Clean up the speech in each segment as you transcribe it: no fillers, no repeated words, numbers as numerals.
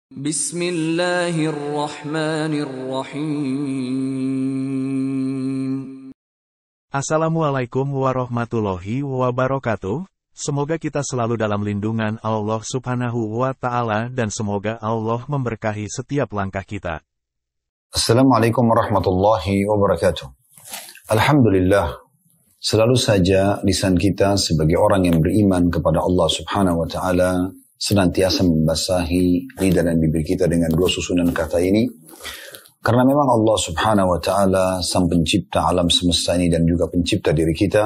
Bismillahirrahmanirrahim. Assalamualaikum warahmatullahi wabarakatuh. Semoga kita selalu dalam lindungan Allah Subhanahu wa Ta'ala dan semoga Allah memberkahi setiap langkah kita. Assalamualaikum warahmatullahi wabarakatuh. Alhamdulillah, selalu saja lisan kita sebagai orang yang beriman kepada Allah Subhanahu wa Ta'ala senantiasa membasahi lidah dan bibir kita dengan dua susunan kata ini. Karena memang Allah Subhanahu wa Ta'ala sang pencipta alam semesta ini dan juga pencipta diri kita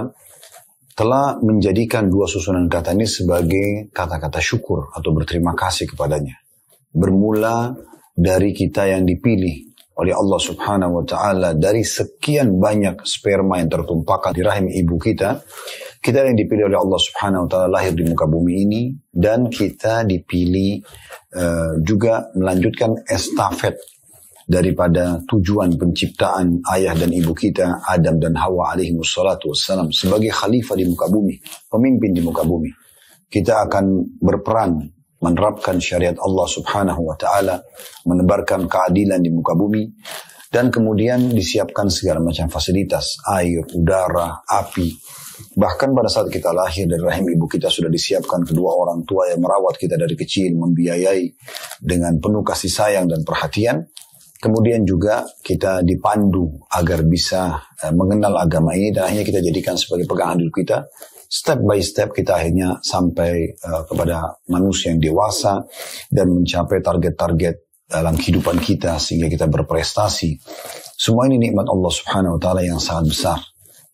telah menjadikan dua susunan kata ini sebagai kata-kata syukur atau berterima kasih kepadanya. Bermula dari kita yang dipilih oleh Allah Subhanahu wa Ta'ala dari sekian banyak sperma yang tertumpahkan di rahim ibu kita. Kita yang dipilih oleh Allah Subhanahu wa Ta'ala lahir di muka bumi ini, dan kita dipilih juga melanjutkan estafet daripada tujuan penciptaan ayah dan ibu kita Adam dan Hawa alaihi wassalatu wassalam sebagai khalifah di muka bumi, pemimpin di muka bumi. Kita akan berperan menerapkan syariat Allah Subhanahu wa Ta'ala, menebarkan keadilan di muka bumi, dan kemudian disiapkan segala macam fasilitas, air, udara, api. Bahkan pada saat kita lahir dari rahim ibu kita sudah disiapkan kedua orang tua yang merawat kita dari kecil, membiayai dengan penuh kasih sayang dan perhatian. Kemudian juga kita dipandu agar bisa mengenal agama ini, dan akhirnya kita jadikan sebagai pegangan hidup kita. Step by step kita akhirnya sampai kepada manusia yang dewasa dan mencapai target-target dalam kehidupan kita sehingga kita berprestasi. Semua ini nikmat Allah Subhanahu wa Ta'ala yang sangat besar,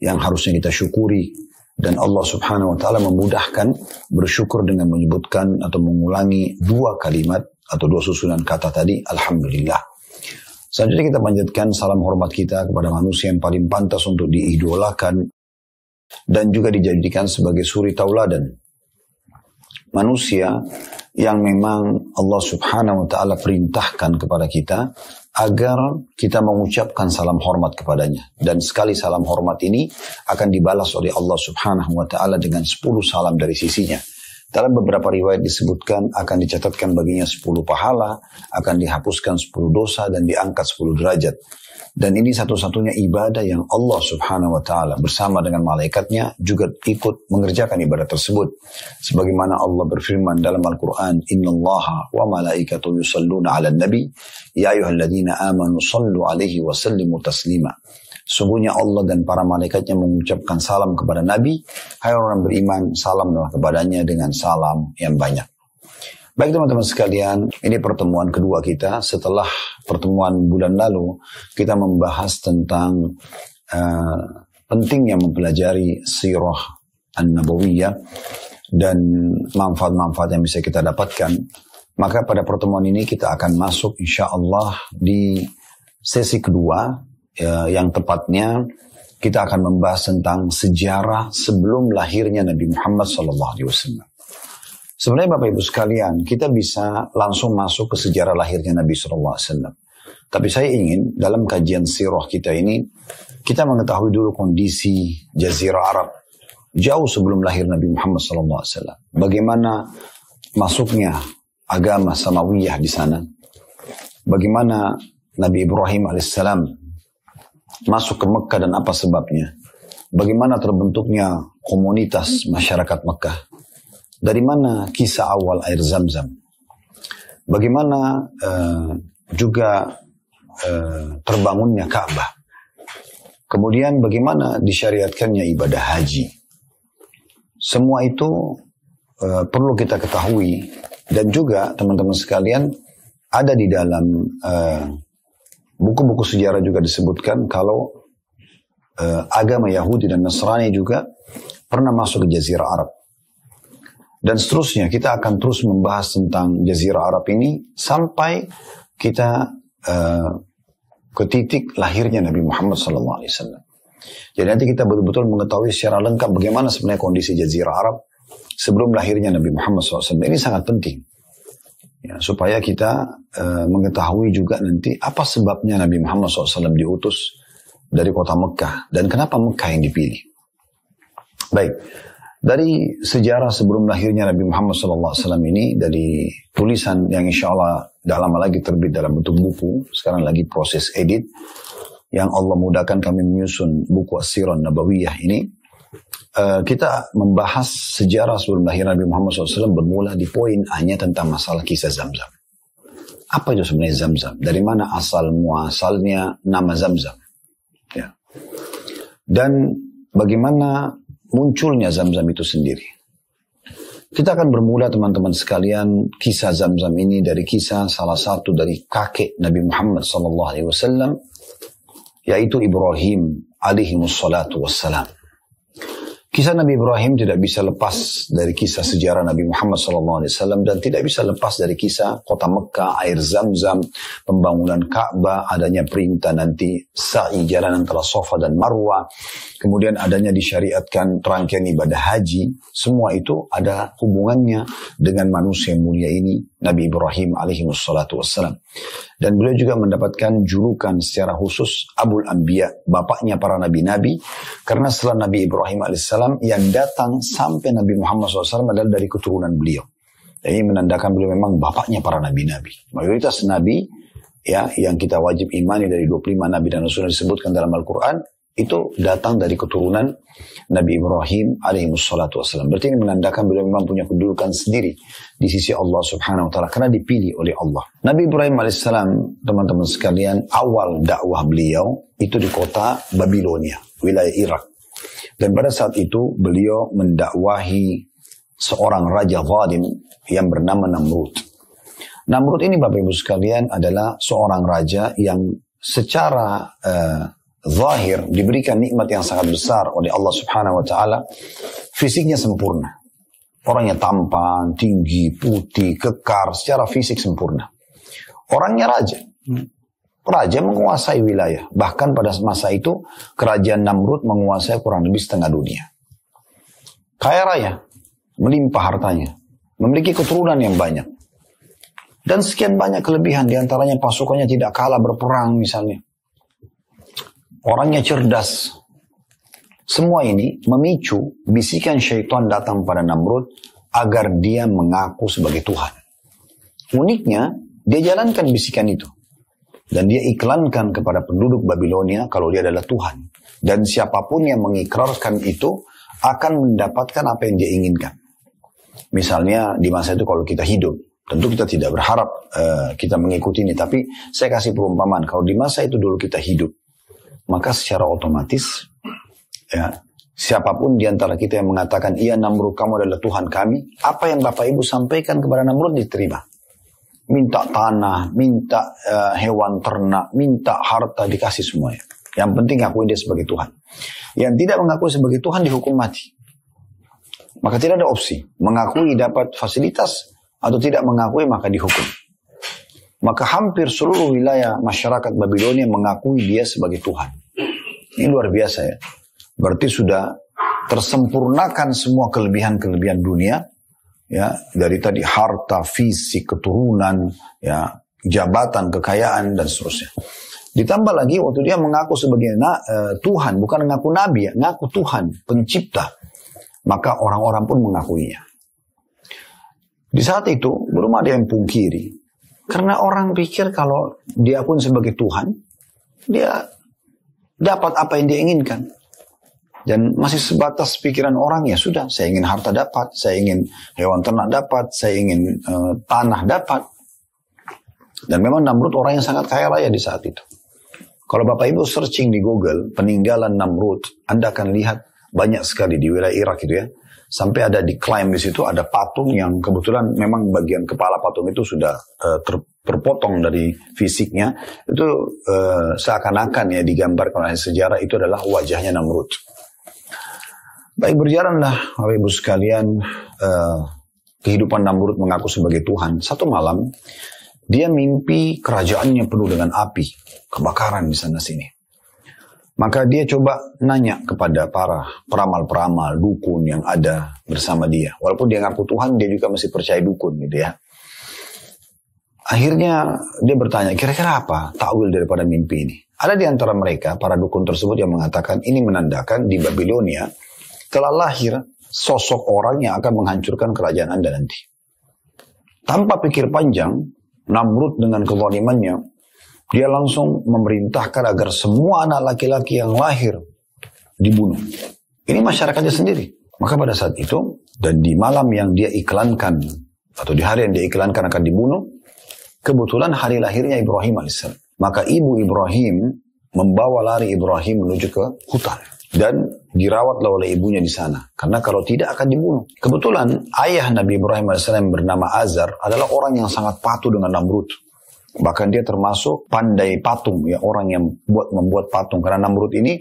yang harusnya kita syukuri, dan Allah Subhanahu wa Ta'ala memudahkan bersyukur dengan menyebutkan atau mengulangi dua kalimat atau dua susunan kata tadi, Alhamdulillah. Selanjutnya kita panjatkan salam hormat kita kepada manusia yang paling pantas untuk diidolakan dan juga dijadikan sebagai suri tauladan. Manusia yang memang Allah Subhanahu wa Ta'ala perintahkan kepada kita agar kita mengucapkan salam hormat kepadanya. Dan sekali salam hormat ini akan dibalas oleh Allah Subhanahu wa Ta'ala dengan 10 salam dari sisinya. Dalam beberapa riwayat disebutkan akan dicatatkan baginya 10 pahala, akan dihapuskan 10 dosa, dan diangkat 10 derajat. Dan ini satu-satunya ibadah yang Allah Subhanahu wa Ta'ala bersama dengan malaikatnya juga ikut mengerjakan ibadah tersebut. Sebagaimana Allah berfirman dalam Al-Quran, Innallaha wa malaikatuhu yusalluna ala nabi, ya ayyuhalladzina amanu sallu alaihi wa sallimu taslima. Sungguhnya Allah dan para malaikatnya mengucapkan salam kepada Nabi. Hai orang beriman, salamlah kepadanya dengan salam yang banyak. Baik teman-teman sekalian, ini pertemuan kedua kita. Setelah pertemuan bulan lalu, kita membahas tentang pentingnya mempelajari sirah an-nabawiyah dan manfaat-manfaat yang bisa kita dapatkan. Maka pada pertemuan ini kita akan masuk insya Allah di sesi kedua, yang tepatnya kita akan membahas tentang sejarah sebelum lahirnya Nabi Muhammad SAW. Sebenarnya Bapak Ibu sekalian, kita bisa langsung masuk ke sejarah lahirnya Nabi SAW. Tapi saya ingin dalam kajian sirah kita ini, kita mengetahui dulu kondisi Jazirah Arab jauh sebelum lahir Nabi Muhammad SAW. Bagaimana masuknya agama Samawiyah di sana. Bagaimana Nabi Ibrahim alaihissalam masuk ke Mekah dan apa sebabnya. Bagaimana terbentuknya komunitas masyarakat Mekah. Dari mana kisah awal air Zam-Zam. Bagaimana juga terbangunnya Ka'bah. Kemudian bagaimana disyariatkannya ibadah haji. Semua itu perlu kita ketahui. Dan juga teman-teman sekalian ada di dalam buku-buku sejarah juga disebutkan kalau agama Yahudi dan Nasrani juga pernah masuk ke Jazirah Arab. Dan seterusnya kita akan terus membahas tentang Jazirah Arab ini sampai kita ke titik lahirnya Nabi Muhammad SAW. Jadi nanti kita betul-betul mengetahui secara lengkap bagaimana sebenarnya kondisi Jazirah Arab sebelum lahirnya Nabi Muhammad SAW. Ini sangat penting. Ya, supaya kita mengetahui juga nanti apa sebabnya Nabi Muhammad SAW diutus dari kota Mekah dan kenapa Mekah yang dipilih. Baik, Dari sejarah sebelum lahirnya Nabi Muhammad SAW ini, dari tulisan yang insya Allah tidak lama lagi terbit dalam bentuk buku, sekarang lagi proses edit, yang Allah mudahkan kami menyusun buku As-Sirah Nabawiyah ini, kita membahas sejarah sebelum lahir Nabi Muhammad SAW bermula di poin hanya tentang masalah kisah Zamzam. Apa itu sebenarnya Zamzam? Dari mana asal muasalnya nama Zamzam? Ya. Dan bagaimana munculnya Zamzam itu sendiri. Kita akan bermula teman-teman sekalian kisah Zamzam ini dari kisah salah satu dari kakek Nabi Muhammad SAW, yaitu Ibrahim alaihi wassalatu wassalam. Kisah Nabi Ibrahim tidak bisa lepas dari kisah sejarah Nabi Muhammad SAW dan tidak bisa lepas dari kisah kota Mekah, air Zamzam, pembangunan Ka'bah, adanya perintah nanti sa'i jalan antara Safa dan Marwah, kemudian adanya disyariatkan rangkaian ibadah haji. Semua itu ada hubungannya dengan manusia yang mulia ini, Nabi Ibrahim alaihi wassalatu wassalam. Dan beliau juga mendapatkan julukan secara khusus Abul Anbiya, bapaknya para nabi-nabi, karena setelah Nabi Ibrahim alaihissalam yang datang sampai Nabi Muhammad SAW adalah dari keturunan beliau. Jadi menandakan beliau memang bapaknya para nabi-nabi. Mayoritas nabi ya yang kita wajib imani dari 25 nabi dan rasul yang disebutkan dalam Al-Quran, itu datang dari keturunan Nabi Ibrahim alaihi wassalatu wassalam. Berarti ini menandakan beliau memang punya kedudukan sendiri di sisi Allah subhanahu wa ta'ala, karena dipilih oleh Allah. Nabi Ibrahim alaihissalam, teman-teman sekalian, awal dakwah beliau itu di kota Babilonia, wilayah Irak. Dan pada saat itu beliau mendakwahi seorang raja zalim yang bernama Namrud. Namrud ini Bapak Ibu sekalian adalah seorang raja yang secara zahir diberikan nikmat yang sangat besar oleh Allah subhanahu wa ta'ala. Fisiknya sempurna. Orangnya tampan, tinggi, putih, kekar, secara fisik sempurna. Orangnya raja. Raja menguasai wilayah. Bahkan pada masa itu, kerajaan Namrud menguasai kurang lebih setengah dunia. Kaya raya, melimpah hartanya. Memiliki keturunan yang banyak. Dan sekian banyak kelebihan, diantaranya pasukannya tidak kalah berperang misalnya. Orangnya cerdas. Semua ini memicu bisikan syaitan datang pada Namrud agar dia mengaku sebagai Tuhan. Uniknya, dia jalankan bisikan itu. Dan dia iklankan kepada penduduk Babilonia kalau dia adalah Tuhan. Dan siapapun yang mengikrarkan itu akan mendapatkan apa yang dia inginkan. Misalnya di masa itu kalau kita hidup, tentu kita tidak berharap kita mengikuti ini. Tapi saya kasih perumpamaan, kalau di masa itu dulu kita hidup, maka secara otomatis ya, siapapun di antara kita yang mengatakan, iya Namrud kamu adalah Tuhan kami, apa yang Bapak Ibu sampaikan kepada Namrud diterima. Minta tanah, minta hewan ternak, minta harta, dikasih semuanya. Yang penting akui dia sebagai Tuhan. Yang tidak mengakui sebagai Tuhan dihukum mati. Maka tidak ada opsi. Mengakui dapat fasilitas atau tidak mengakui maka dihukum. Maka hampir seluruh wilayah masyarakat Babilonia mengakui dia sebagai Tuhan. Ini luar biasa ya. Berarti sudah tersempurnakan semua kelebihan-kelebihan dunia. Ya, dari tadi harta, fisik, keturunan, ya, jabatan, kekayaan, dan seterusnya. Ditambah lagi waktu dia mengaku sebagai Tuhan, bukan mengaku Nabi ya, mengaku Tuhan, pencipta. Maka orang-orang pun mengakuinya. Di saat itu belum ada yang pungkiri. Karena orang pikir kalau diakui sebagai Tuhan, dia dapat apa yang dia inginkan. Dan masih sebatas pikiran orang, ya sudah, saya ingin harta dapat, saya ingin hewan ternak dapat, saya ingin tanah dapat. Dan memang Namrud orang yang sangat kaya raya di saat itu. Kalau Bapak Ibu searching di Google, peninggalan Namrud, Anda akan lihat banyak sekali di wilayah Irak itu ya. Sampai ada di klaim di situ ada patung yang kebetulan memang bagian kepala patung itu sudah terpotong dari fisiknya. Itu seakan-akan ya digambarkan oleh sejarah itu adalah wajahnya Namrud. Baik, berjalanlah Bapak Ibu sekalian kehidupan Namrud mengaku sebagai Tuhan. Satu malam dia mimpi kerajaannya penuh dengan api, kebakaran di sana sini. Maka dia coba nanya kepada para peramal-peramal, dukun yang ada bersama dia. Walaupun dia ngaku Tuhan, dia juga masih percaya dukun gitu ya. Akhirnya dia bertanya, kira-kira apa takwil daripada mimpi ini? Ada di antara mereka, para dukun tersebut yang mengatakan, ini menandakan di Babilonia telah lahir sosok orang yang akan menghancurkan kerajaan Anda nanti. Tanpa pikir panjang, Namrud dengan kezalimannya, dia langsung memerintahkan agar semua anak laki-laki yang lahir dibunuh. Ini masyarakatnya sendiri. Maka pada saat itu, dan di malam yang dia iklankan, atau di hari yang dia iklankan akan dibunuh, kebetulan hari lahirnya Ibrahim AS. Maka ibu Ibrahim membawa lari Ibrahim menuju ke hutan. Dan dirawatlah oleh ibunya di sana. Karena kalau tidak akan dibunuh. Kebetulan ayah Nabi Ibrahim AS yang bernama Azar adalah orang yang sangat patuh dengan Namrud. Bahkan dia termasuk pandai patung, ya, orang yang membuat patung. Karena Namrud ini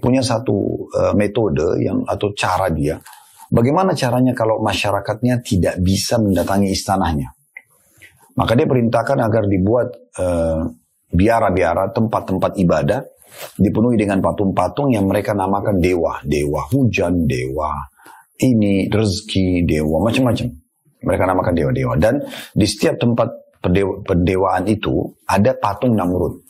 punya satu metode atau cara dia. Bagaimana caranya kalau masyarakatnya tidak bisa mendatangi istananya? Maka dia perintahkan agar dibuat biara-biara, tempat-tempat ibadah, dipenuhi dengan patung-patung yang mereka namakan dewa. Dewa hujan, dewa ini, rezeki, dewa, macam-macam. Mereka namakan dewa-dewa. Dan di setiap tempat pendewaan itu ada patung Namrud.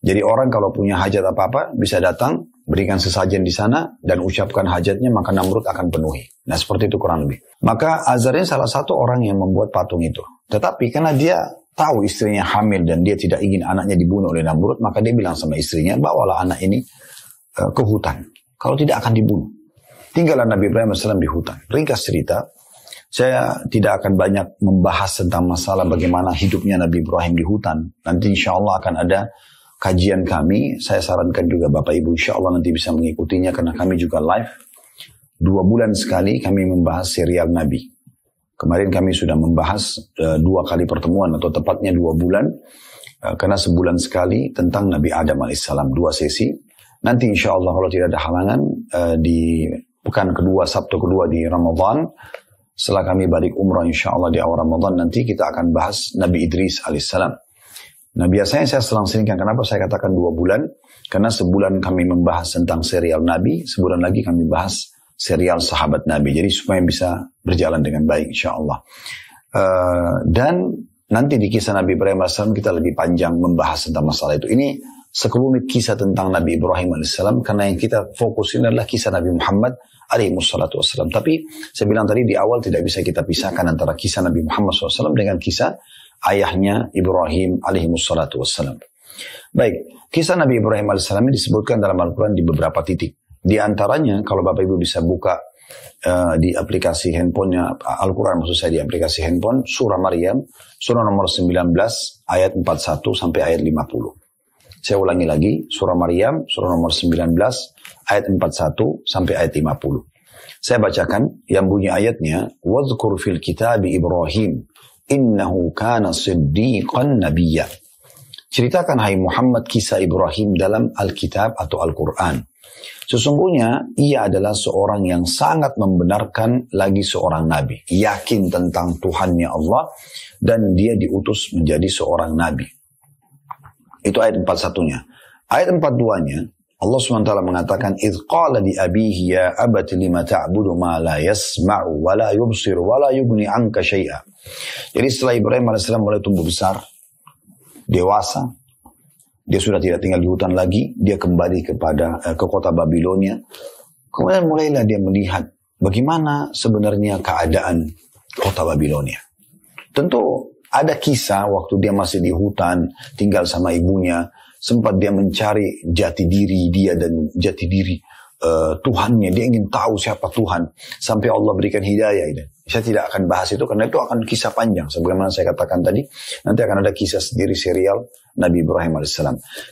Jadi orang kalau punya hajat apa-apa bisa datang, berikan sesajen di sana, dan ucapkan hajatnya, maka Namrud akan penuhi. Nah, seperti itu kurang lebih. Maka Azar ini salah satu orang yang membuat patung itu. Tetapi karena dia tahu istrinya hamil dan dia tidak ingin anaknya dibunuh oleh Namrud, maka dia bilang sama istrinya, bawalah anak ini ke hutan. Kalau tidak akan dibunuh. Tinggallah Nabi Ibrahim AS di hutan. Ringkas cerita, saya tidak akan banyak membahas tentang masalah bagaimana hidupnya Nabi Ibrahim di hutan. Nanti insya Allah akan ada kajian kami. Saya sarankan juga Bapak Ibu insya Allah nanti bisa mengikutinya, karena kami juga live. 2 bulan sekali kami membahas serial Nabi. Kemarin kami sudah membahas 2 kali pertemuan, atau tepatnya 2 bulan, karena sebulan sekali tentang Nabi Adam AS, 2 sesi. Nanti insya Allah kalau tidak ada halangan, di pekan kedua, Sabtu kedua di Ramadan, setelah kami balik umrah insya Allah di awal Ramadan, nanti kita akan bahas Nabi Idris AS. Nah, biasanya saya selang-selingkan. Kenapa saya katakan 2 bulan? Karena sebulan kami membahas tentang serial Nabi, sebulan lagi kami bahas serial sahabat Nabi. Jadi supaya bisa berjalan dengan baik insyaAllah. Dan nanti di kisah Nabi Ibrahim AS kita lebih panjang membahas tentang masalah itu. Ini sekelumit kisah tentang Nabi Ibrahim AS, karena yang kita fokusin adalah kisah Nabi Muhammad alaihissalam. Tapi saya bilang tadi di awal tidak bisa kita pisahkan antara kisah Nabi Muhammad SAW dengan kisah ayahnya Ibrahim alaihissalam. Baik, kisah Nabi Ibrahim AS ini disebutkan dalam Al-Quran di beberapa titik. Di antaranya, kalau Bapak Ibu bisa buka di aplikasi handphonenya, Al-Quran maksud saya, di aplikasi handphone, surah Maryam, surah nomor 19, ayat 41 sampai ayat 50. Saya ulangi lagi, surah Maryam, surah nomor 19, ayat 41 sampai ayat 50. Saya bacakan yang bunyi ayatnya, وَذْكُرْ فِي الْكِتَابِ إِبْرَاهِيمِ إِنَّهُ كَانَ صِدِّيقًا نَبِيًّا. Ceritakan hai Muhammad kisah Ibrahim dalam Alkitab atau Al-Quran. Sesungguhnya ia adalah seorang yang sangat membenarkan lagi seorang nabi. Yakin tentang Tuhannya Allah dan dia diutus menjadi seorang nabi. Itu ayat 41-nya. Ayat 42-nya Allah SWT mengatakan إِذْ قَالَ لِأَبِيهِ يَا أَبَتِ لِمَ تَعْبُدُ مَا لَا يَسْمَعُ وَلَا يُبْصِرُ وَلَا يُغْنِي عَنْكَ شَيْئًا. Jadi setelah Ibrahim AS mulai tumbuh besar, dewasa, dia sudah tidak tinggal di hutan lagi, dia kembali ke kota Babilonia. Kemudian mulailah dia melihat bagaimana sebenarnya keadaan kota Babilonia. Tentu ada kisah waktu dia masih di hutan, tinggal sama ibunya, sempat dia mencari jati diri dia dan jati diri Tuhannya. Dia ingin tahu siapa Tuhan, sampai Allah berikan hidayah ini. Saya tidak akan bahas itu karena itu akan kisah panjang. Sebagaimana saya katakan tadi, nanti akan ada kisah sendiri serial Nabi Ibrahim AS.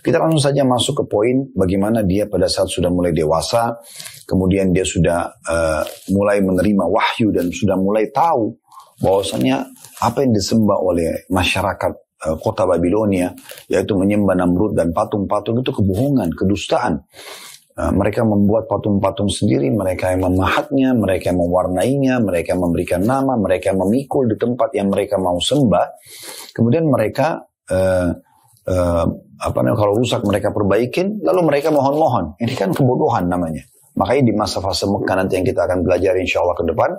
Kita langsung saja masuk ke poin bagaimana dia pada saat sudah mulai dewasa, kemudian dia sudah mulai menerima wahyu dan sudah mulai tahu bahwasanya apa yang disembah oleh masyarakat kota Babilonia, yaitu menyembah Namrud dan patung-patung, itu kebohongan, kedustaan. Mereka membuat patung-patung sendiri, mereka yang memahatnya, mereka yang mewarnainya, mereka yang memberikan nama, mereka yang memikul di tempat yang mereka mau sembah. Kemudian mereka kalau rusak mereka perbaikin, lalu mereka mohon-mohon. Ini kan kebodohan namanya. Makanya di masa fase Mekah nanti yang kita akan belajar insya Allah ke depan,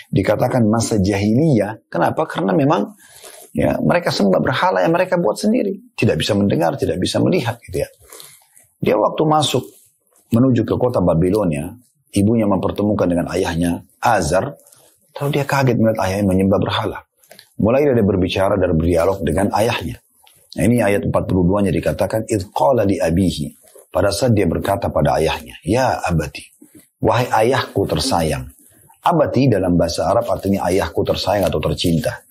dikatakan masa jahiliyah. Kenapa? Karena memang ya mereka sembah berhala yang mereka buat sendiri, tidak bisa mendengar, tidak bisa melihat gitu ya. Dia waktu masuk menuju ke kota Babilonia, ibunya mempertemukan dengan ayahnya, Azar, lalu dia kaget melihat ayahnya menyembah berhala. Mulai dia berbicara dan berdialog dengan ayahnya. Nah, ini ayat 42-nya dikatakan, idh qala li abihi, pada saat dia berkata pada ayahnya, ya abati, wahai ayahku tersayang. Abati dalam bahasa Arab artinya ayahku tersayang atau tercinta.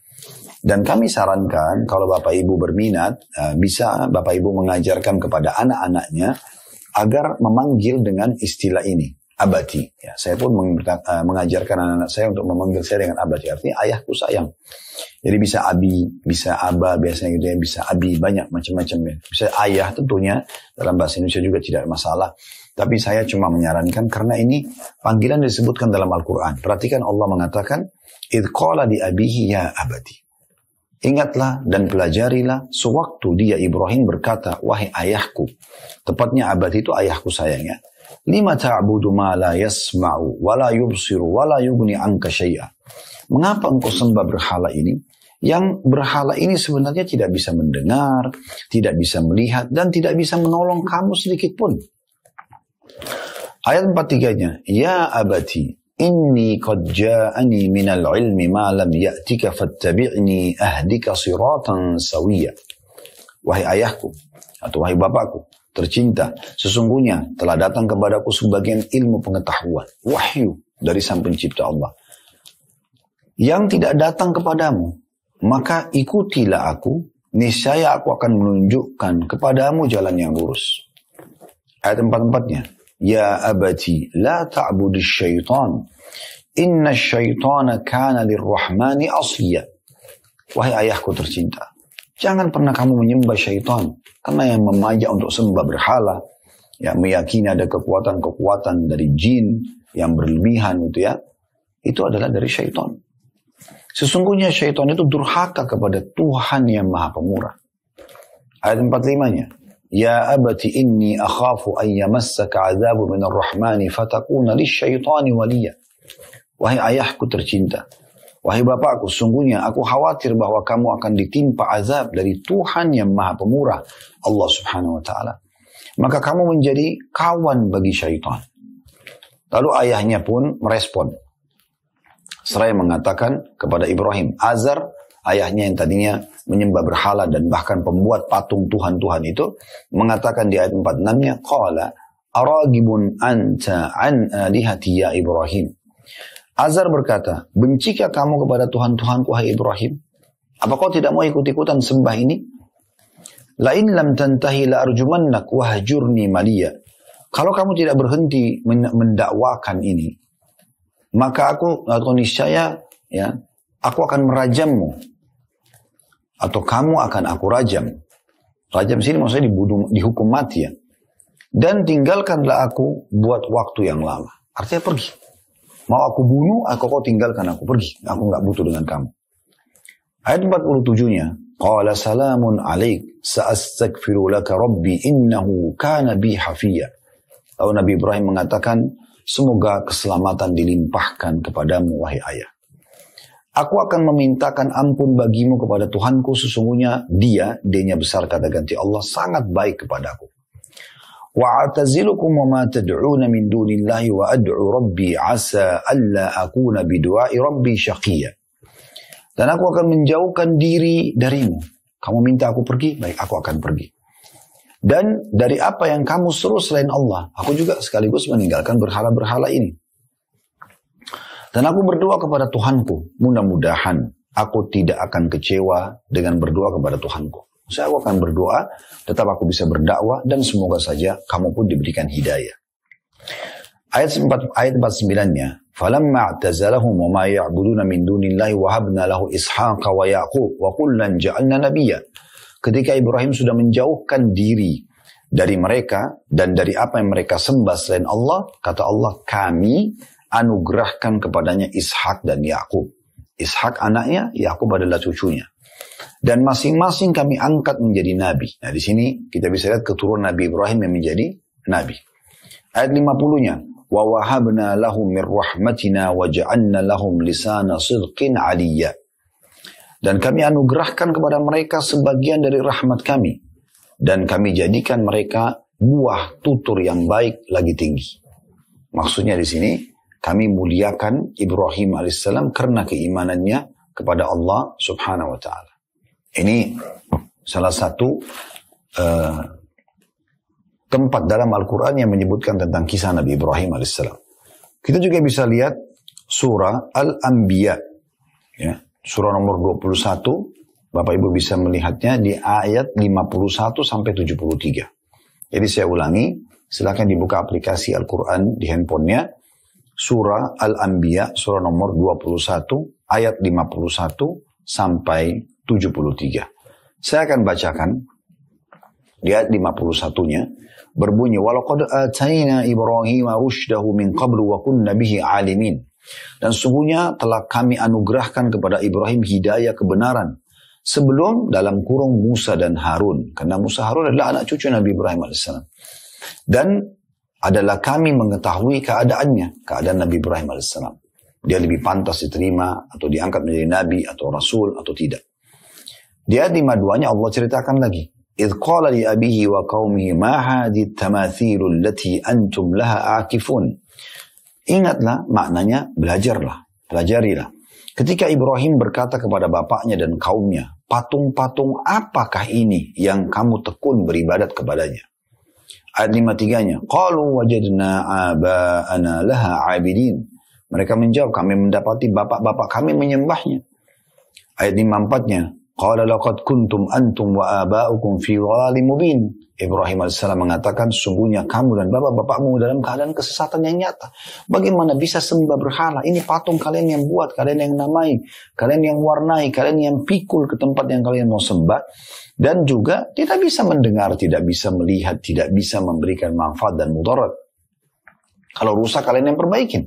Dan kami sarankan kalau Bapak Ibu berminat, bisa Bapak Ibu mengajarkan kepada anak-anaknya agar memanggil dengan istilah ini, abati. Ya, saya pun mengajarkan anak-anak saya untuk memanggil saya dengan abati, artinya ayahku sayang. Jadi bisa abi, bisa aba, biasanya gitu ya, bisa abi, banyak macam-macam ya. Bisa ayah tentunya, dalam bahasa Indonesia juga tidak masalah. Tapi saya cuma menyarankan karena ini panggilan disebutkan dalam Al-Quran. Perhatikan Allah mengatakan, idh qala li abihi ya abati. Ingatlah dan pelajarilah sewaktu dia Ibrahim berkata, wahai ayahku. Tepatnya abadi itu ayahku sayangnya. Lima ta'budu ma la yasma'u, wa la yubsiru, wa la yughni anka syai'a. Mengapa engkau sembah berhala ini? Yang berhala ini sebenarnya tidak bisa mendengar, tidak bisa melihat, dan tidak bisa menolong kamu sedikit pun. Ayat 43-nya, ya abati, inni qad ja'ani minal ilmi ma lam ya'tika fattabi'ni ahdika siratan sawiyya. Wahai ayahku, atau wahai bapakku, tercinta, sesungguhnya telah datang kepadaku sebagian ilmu pengetahuan, wahyu dari Sang Pencipta Allah, yang tidak datang kepadamu, maka ikutilah aku, niscaya aku akan menunjukkan kepadamu jalan yang lurus. Ayat 44-nya, ya abati la ta'budi syaitan, inna syaitana kana lirrahmani asliya. Wahai ayahku tercinta, jangan pernah kamu menyembah syaitan, karena yang memajak untuk sembah berhala, yang meyakini ada kekuatan-kekuatan dari jin yang berlebihan itu adalah dari syaitan. Sesungguhnya syaitan itu durhaka kepada Tuhan yang Maha Pemurah. Ayat 45-nya, ya abati inni akhafu an yamassaka azabu minar rahmani fatakuna lisyaitani waliya. Wahai ayahku tercinta, wahai bapakku, sungguhnya aku khawatir bahwa kamu akan ditimpa azab dari Tuhan yang Maha Pemurah, Allah Subhanahu wa taala. Maka kamu menjadi kawan bagi syaitan. Lalu ayahnya pun merespon. Seraya mengatakan kepada Ibrahim, Azar, ayahnya yang tadinya menyembah berhala dan bahkan pembuat patung Tuhan-Tuhan itu, mengatakan di ayat 46-nya, qala aragibun anta an alihati ya Ibrahim. Azar berkata, bencikah kamu kepada Tuhan-Tuhanku, hai Ibrahim? Apa kau tidak mau ikut-ikutan sembah ini? Lain lam tantahi la arjumannak wahjurni maliya. Kalau kamu tidak berhenti mendakwakan ini, maka aku niscaya aku akan merajammu, atau kamu akan aku rajam. Rajam sini maksudnya dihukum mati ya. Dan tinggalkanlah aku buat waktu yang lama. Artinya pergi. Mau aku bunuh, kau tinggalkan aku, pergi. Aku nggak butuh dengan kamu. Ayat 47-nya, qala salamun alaik sa'astaghfiru laka rabbi innahu kana bi hafiyya. Lalu Nabi Ibrahim mengatakan, semoga keselamatan dilimpahkan kepadamu, wahai ayah. Aku akan memintakan ampun bagimu kepada Tuhanku, sesungguhnya dia-nya besar kata ganti Allah, sangat baik kepadaku. Wa atazilukum wa ma tad'una min dunillahi wa ad'u rabbi asa alla akuna bidu'ai rabbi syaqiyya. Dan aku akan menjauhkan diri darimu. Kamu minta aku pergi, baik aku akan pergi. Dan dari apa yang kamu seru selain Allah, aku juga sekaligus meninggalkan berhala-berhala ini. Dan aku berdoa kepada Tuhanku, mudah-mudahan aku tidak akan kecewa dengan berdoa kepada Tuhanku. Saya akan berdoa, tetap aku bisa berdakwah, dan semoga saja kamu pun diberikan hidayah. Ayat 49-nya, falamma a'tazalahum wa ma ya'buduna min dunillahi wa habna lahu ishaqa wa yaqub wa kullan ja'alna nabiyya. Ketika Ibrahim sudah menjauhkan diri dari mereka dan dari apa yang mereka sembah selain Allah, kata Allah, kami anugerahkan kepadanya Ishak dan Yakub. Ishak anaknya, Yakub adalah cucunya. Dan masing-masing kami angkat menjadi nabi. Nah, di sini kita bisa lihat keturunan Nabi Ibrahim yang menjadi nabi. Ayat 50-nya, wa wahabna lahum min rahmatina wa ja'alna lahum lisana sidqin 'aliyya. Dan kami anugerahkan kepada mereka sebagian dari rahmat kami. Dan kami jadikan mereka buah tutur yang baik lagi tinggi. Maksudnya di sini, kami muliakan Ibrahim alaihissalam karena keimanannya kepada Allah subhanahu wa ta'ala. Ini salah satu tempat dalam Al-Quran yang menyebutkan tentang kisah Nabi Ibrahim alaihissalam. Kita juga bisa lihat surah Al-Anbiya, ya, surah nomor 21, Bapak Ibu bisa melihatnya di ayat 51 sampai 73. Jadi saya ulangi, silakan dibuka aplikasi Al-Quran di handphonenya, surah Al-Anbiya, surah nomor 21, ayat 51 sampai 73. Saya akan bacakan di ayat 51-nya, berbunyi, وَلَقَدْ آتَيْنَا إِبْرَاهِيمَ رُشْدَهُ مِنْ قَبْلُ وَكُنَّ بِهِ عَالِمِينَ. Dan sungguhnya telah kami anugerahkan kepada Ibrahim hidayah kebenaran sebelum dalam kurung Musa dan Harun. Karena Musa Harun adalah anak cucu Nabi Ibrahim AS. Dan adalah kami mengetahui keadaannya, keadaan Nabi Ibrahim AS. Dia lebih pantas diterima atau diangkat menjadi Nabi atau Rasul atau tidak. Di ayat 52-nya Allah ceritakan lagi. إِذْ قَالَ لِأَبِيهِ وَقَوْمِهِ مَا هَذِهِ التَّمَاثِيلُ الَّتِي أَنْتُمْ لَهَا عَاكِفُونَ. Ingatlah, maknanya belajarlah, pelajarilah. Ketika Ibrahim berkata kepada bapaknya dan kaumnya, patung-patung apakah ini yang kamu tekun beribadat kepadanya? Ayat 53-nya, qalu wajadna aba'ana laha 'abidin. Mereka menjawab, kami mendapati bapak-bapak kami menyembahnya. Ayat 54-nya, qala laqad kuntum antum wa aba'ukum fi dhalalin mubin. Ibrahim AS mengatakan, sungguhnya kamu dan bapak-bapakmu dalam keadaan kesesatan yang nyata. Bagaimana bisa sembah berhala? Ini patung kalian yang buat, kalian yang namai, kalian yang warnai, kalian yang pikul ke tempat yang kalian mau sembah. Dan juga tidak bisa mendengar, tidak bisa melihat, tidak bisa memberikan manfaat dan mudarat. Kalau rusak kalian yang perbaikin.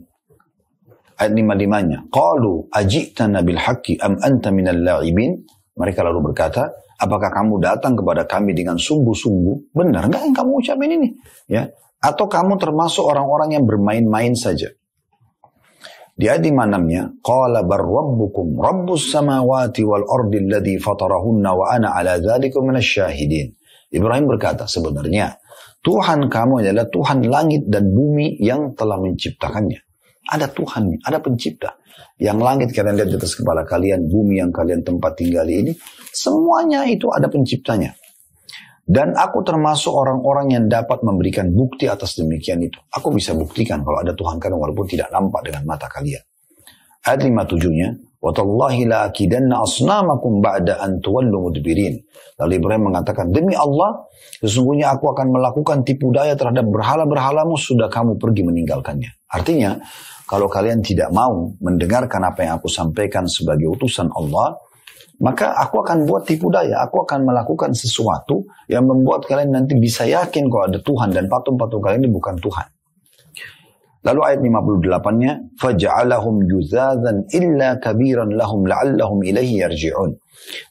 Ayat 55-nya, qalu aji'tana bil haqqi am anta minal la'ibin. Mereka lalu berkata, apakah kamu datang kepada kami dengan sungguh-sungguh? Benar nggak yang kamu ucapin ini? Ya, atau kamu termasuk orang-orang yang bermain-main saja? Di ayat 56-nya, qala bar rabbukum rabbus samawati wal ardi alladhi fatarahunna wa ana ala dzalika minasyahidin. Ibrahim berkata, sebenarnya Tuhan kamu adalah Tuhan langit dan bumi yang telah menciptakannya. Ada Tuhan, ada pencipta. Yang langit kalian lihat di atas kepala kalian, bumi yang kalian tempat tinggal ini, semuanya itu ada penciptanya. Dan aku termasuk orang-orang yang dapat memberikan bukti atas demikian itu. Aku bisa buktikan kalau ada Tuhan kalian walaupun tidak nampak dengan mata kalian. Ayat 57-nya, وَتَاللَّهِ لَأَكِدَنَّ أَصْنَامَكُمْ بَعْدَ أَنْ تُوَلُّوا مُدْبِرِينَ. Lalu Ibrahim mengatakan, demi Allah, sesungguhnya aku akan melakukan tipu daya terhadap berhala-berhalamu sudah kamu pergi meninggalkannya. Artinya, kalau kalian tidak mau mendengarkan apa yang aku sampaikan sebagai utusan Allah, maka aku akan buat tipu daya. Aku akan melakukan sesuatu yang membuat kalian nanti bisa yakin kalau ada Tuhan dan patung-patung kalian ini bukan Tuhan. Lalu ayat 58-nya, فَجَعَلَهُمْ جُذَاذًا إِلَّا كَبِيرًا لَهُمْ لَعَلَّهُمْ إِلَيْهِ يَرْجِعُونَ.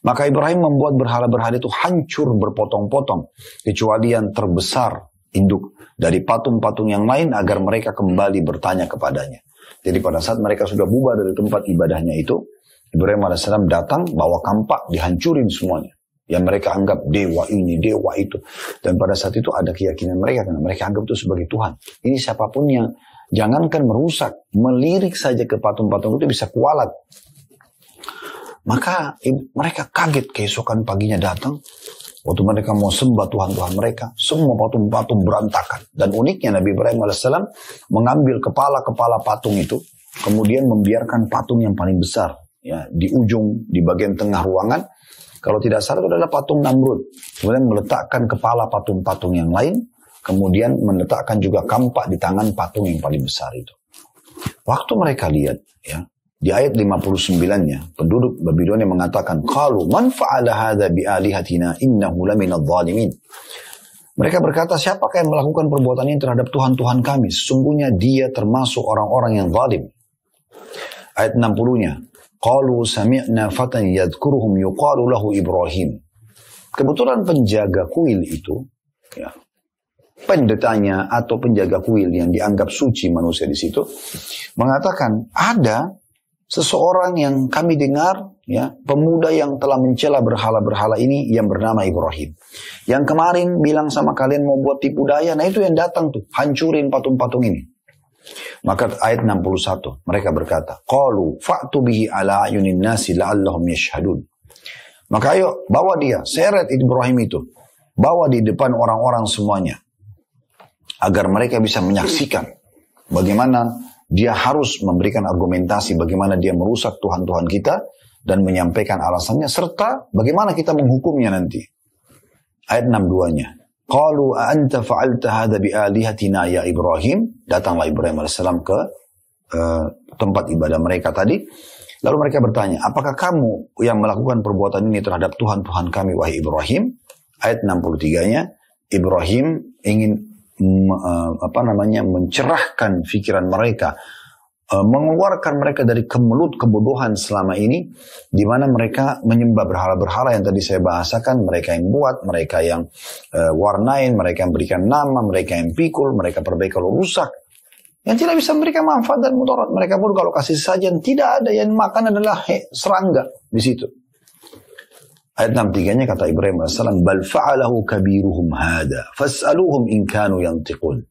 Maka Ibrahim membuat berhala-berhala itu hancur berpotong-potong, kecuali yang terbesar induk dari patung-patung yang lain agar mereka kembali bertanya kepadanya. Jadi pada saat mereka sudah bubar dari tempat ibadahnya itu, Ibrahim AS datang bawa kampak dihancurin semuanya. Yang mereka anggap dewa ini, dewa itu. Dan pada saat itu ada keyakinan mereka, karena mereka anggap itu sebagai Tuhan. Ini siapapun yang jangankan merusak, melirik saja ke patung-patung itu bisa kualat. Maka mereka kaget keesokan paginya datang. Waktu mereka mau sembah Tuhan-Tuhan mereka, semua patung-patung berantakan. Dan uniknya Nabi Ibrahim AS mengambil kepala-kepala patung itu, kemudian membiarkan patung yang paling besar, ya, di ujung, di bagian tengah ruangan. Kalau tidak salah itu adalah patung Namrud. Kemudian meletakkan kepala patung-patung yang lain, kemudian meletakkan juga kampak di tangan patung yang paling besar itu. Waktu mereka lihat, ya, di ayat 59-nya, penduduk Babilonia mengatakan, qalu man fa'ala hadza bi alihatina innahu laminadh dhalimin. Mereka berkata, siapakah yang melakukan perbuatan ini terhadap Tuhan-Tuhan kami? Sesungguhnya dia termasuk orang-orang yang zalim. Ayat 60-nya, qalu sami'na fatan yadhkuruhum yuqalu lahu Ibrahim. Kebetulan penjaga kuil itu, ya, pendetanya atau penjaga kuil yang dianggap suci manusia di situ, mengatakan ada seseorang yang kami dengar, ya, pemuda yang telah mencela berhala-berhala ini yang bernama Ibrahim. Yang kemarin bilang sama kalian mau buat tipu daya, nah itu yang datang tuh, hancurin patung-patung ini. Maka ayat 61, mereka berkata, qalu fa'tu bihi ala ayunin nasi la'allahum yashhadun. Maka ayo, bawa dia, seret Ibrahim itu. Bawa di depan orang-orang semuanya. Agar mereka bisa menyaksikan bagaimana dia harus memberikan argumentasi, bagaimana dia merusak Tuhan-Tuhan kita, dan menyampaikan alasannya, serta bagaimana kita menghukumnya nanti. Ayat 62-nya. Qalu a'anta fa'alta hadha bi'alihatina ya Ibrahim. Datanglah Ibrahim AS ke tempat ibadah mereka tadi. Lalu mereka bertanya, apakah kamu yang melakukan perbuatan ini terhadap Tuhan-Tuhan kami, wahai Ibrahim? Ayat 63-nya, Ibrahim ingin mencerahkan pikiran mereka, mengeluarkan mereka dari kemelut kebodohan selama ini, di mana mereka menyembah berhala-berhala yang tadi saya bahasakan, mereka yang buat, mereka yang warnain, mereka yang berikan nama, mereka yang pikul, mereka perbaiki kalau rusak, yang tidak bisa memberikan manfaat dan mudarat. Mereka pun kalau kasih sajian tidak ada, yang makan adalah serangga di situ. Ayat 63-nya kata Ibrahim AS, bal fa'alahu kabiruhum hada fas'aluhum in kanu yantiqun.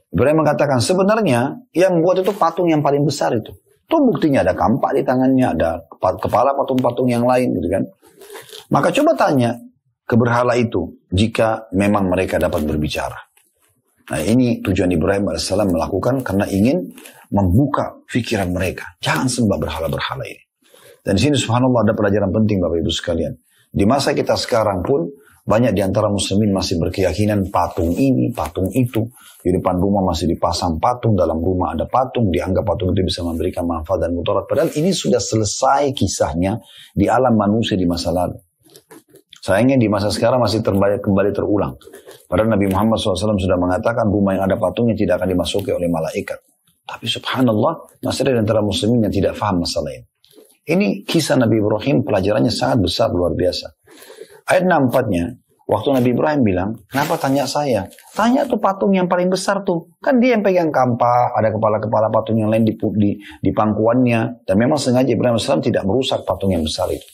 Ibrahim mengatakan, sebenarnya yang buat itu patung yang paling besar itu. Itu buktinya ada kampak di tangannya, ada kepala patung-patung yang lain gitu kan. Maka coba tanya ke berhala itu jika memang mereka dapat berbicara. Nah, ini tujuan Ibrahim AS melakukan karena ingin membuka pikiran mereka. Jangan sembah berhala-berhala ini. Dan di sini subhanallah ada pelajaran penting Bapak Ibu sekalian. Di masa kita sekarang pun banyak di antara muslimin masih berkeyakinan patung ini, patung itu. Di depan rumah masih dipasang patung, dalam rumah ada patung, dianggap patung itu bisa memberikan manfaat dan mudarat. Padahal ini sudah selesai kisahnya di alam manusia di masa lalu. Sayangnya di masa sekarang masih kembali terulang. Padahal Nabi Muhammad SAW sudah mengatakan rumah yang ada patungnya tidak akan dimasuki oleh malaikat. Tapi subhanallah masih ada di antara muslimin yang tidak faham masalah ini. Ini kisah Nabi Ibrahim, pelajarannya sangat besar, luar biasa. Ayat 64-nya, waktu Nabi Ibrahim bilang, kenapa tanya saya? Tanya tuh patung yang paling besar tuh. Kan dia yang pegang kampak, ada kepala-kepala patung yang lain di pangkuannya. Dan memang sengaja Ibrahim AS tidak merusak patung yang besar itu.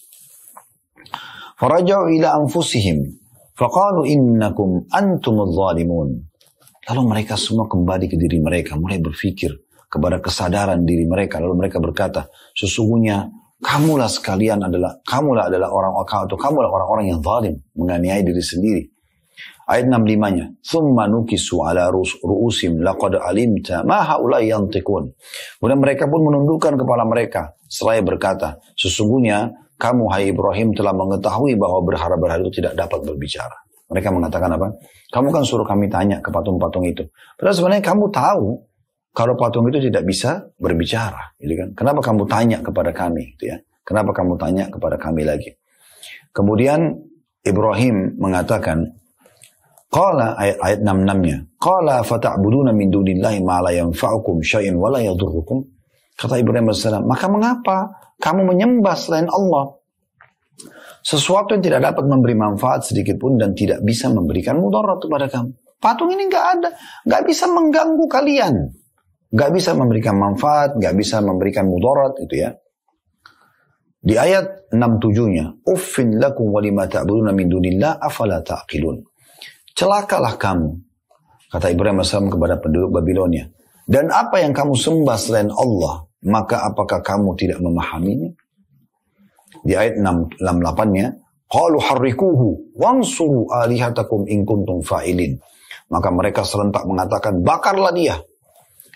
Faraja'u ila anfusihim, faqalu innakum antumudz zalimun. Lalu mereka semua kembali ke diri mereka, mulai berpikir kepada kesadaran diri mereka. Lalu mereka berkata, sesungguhnya kamulah adalah orang-orang yang zalim, menganiaya diri sendiri. Ayat 65-nya, "Tsumma nukisu ala ru'usim laqad alimta ma haula'i yantiqun." Kemudian mereka pun menundukkan kepala mereka seraya berkata, sesungguhnya kamu hai Ibrahim telah mengetahui bahwa berhala-berhala itu tidak dapat berbicara. Mereka mengatakan apa? Kamu kan suruh kami tanya ke patung-patung itu. Padahal sebenarnya kamu tahu kalau patung itu tidak bisa berbicara, gitu kan? Kenapa kamu tanya kepada kami, gitu ya? Kenapa kamu tanya kepada kami lagi? Kemudian Ibrahim mengatakan, qala ayat 66-nya, qala fata'buduna min dunillahi ma la yanfa'ukum syai'an wa la yadurrukum. Kata Ibrahim AS, maka mengapa kamu menyembah selain Allah sesuatu yang tidak dapat memberi manfaat sedikit pun dan tidak bisa memberikan mudarat kepada kamu? Patung ini nggak bisa mengganggu kalian. Gak bisa memberikan manfaat, gak bisa memberikan mudarat, itu ya. Di ayat 67-nya, uffin lakum walima ta'buduna min dunillah afala ta'qilun. Celakalah kamu, kata Ibrahim AS kepada penduduk Babilonia. Dan apa yang kamu sembah selain Allah, maka apakah kamu tidak memahaminya? Di ayat 68-nya, qalu harrikuhu wansuru alihatakum in kuntum fa'ilin. Maka mereka serentak mengatakan, bakarlah dia.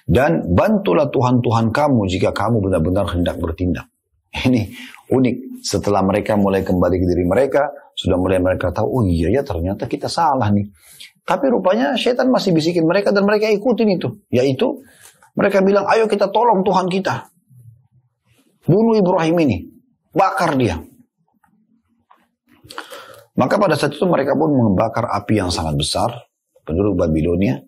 Dan bantulah Tuhan-Tuhan kamu jika kamu benar-benar hendak bertindak. Ini unik. Setelah mereka mulai kembali ke diri mereka, sudah mulai mereka tahu, oh iya ya ternyata kita salah nih. Tapi rupanya syaitan masih bisikin mereka dan mereka ikutin itu. Yaitu mereka bilang, ayo kita tolong Tuhan kita. Bunuh Ibrahim ini. Bakar dia. Maka pada saat itu mereka pun membakar api yang sangat besar. Penduduk Babilonia.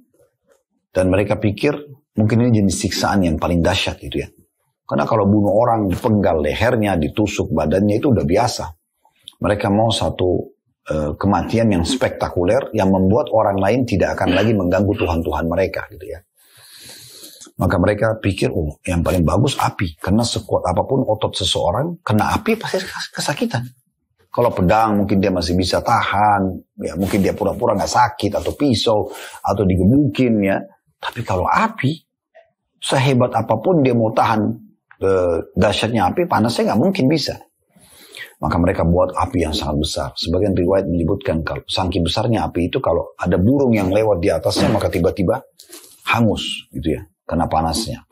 Dan mereka pikir, mungkin ini jenis siksaan yang paling dahsyat itu ya. Karena kalau bunuh orang, dipenggal lehernya, ditusuk badannya itu udah biasa. Mereka mau satu kematian yang spektakuler, yang membuat orang lain tidak akan lagi mengganggu Tuhan-Tuhan mereka gitu ya. Maka mereka pikir, oh yang paling bagus api. Karena sekuat apapun otot seseorang, kena api pasti kesakitan. Kalau pedang mungkin dia masih bisa tahan, ya mungkin dia pura-pura gak sakit, atau pisau, atau digebukin ya. Tapi kalau api, Sehebat apapun dia mau tahan dahsyatnya api, panasnya nggak mungkin bisa. Maka mereka buat api yang sangat besar. Sebagian riwayat menyebutkan kalau saking besarnya api itu, kalau ada burung yang lewat di atasnya maka tiba-tiba hangus gitu ya, karena panasnya.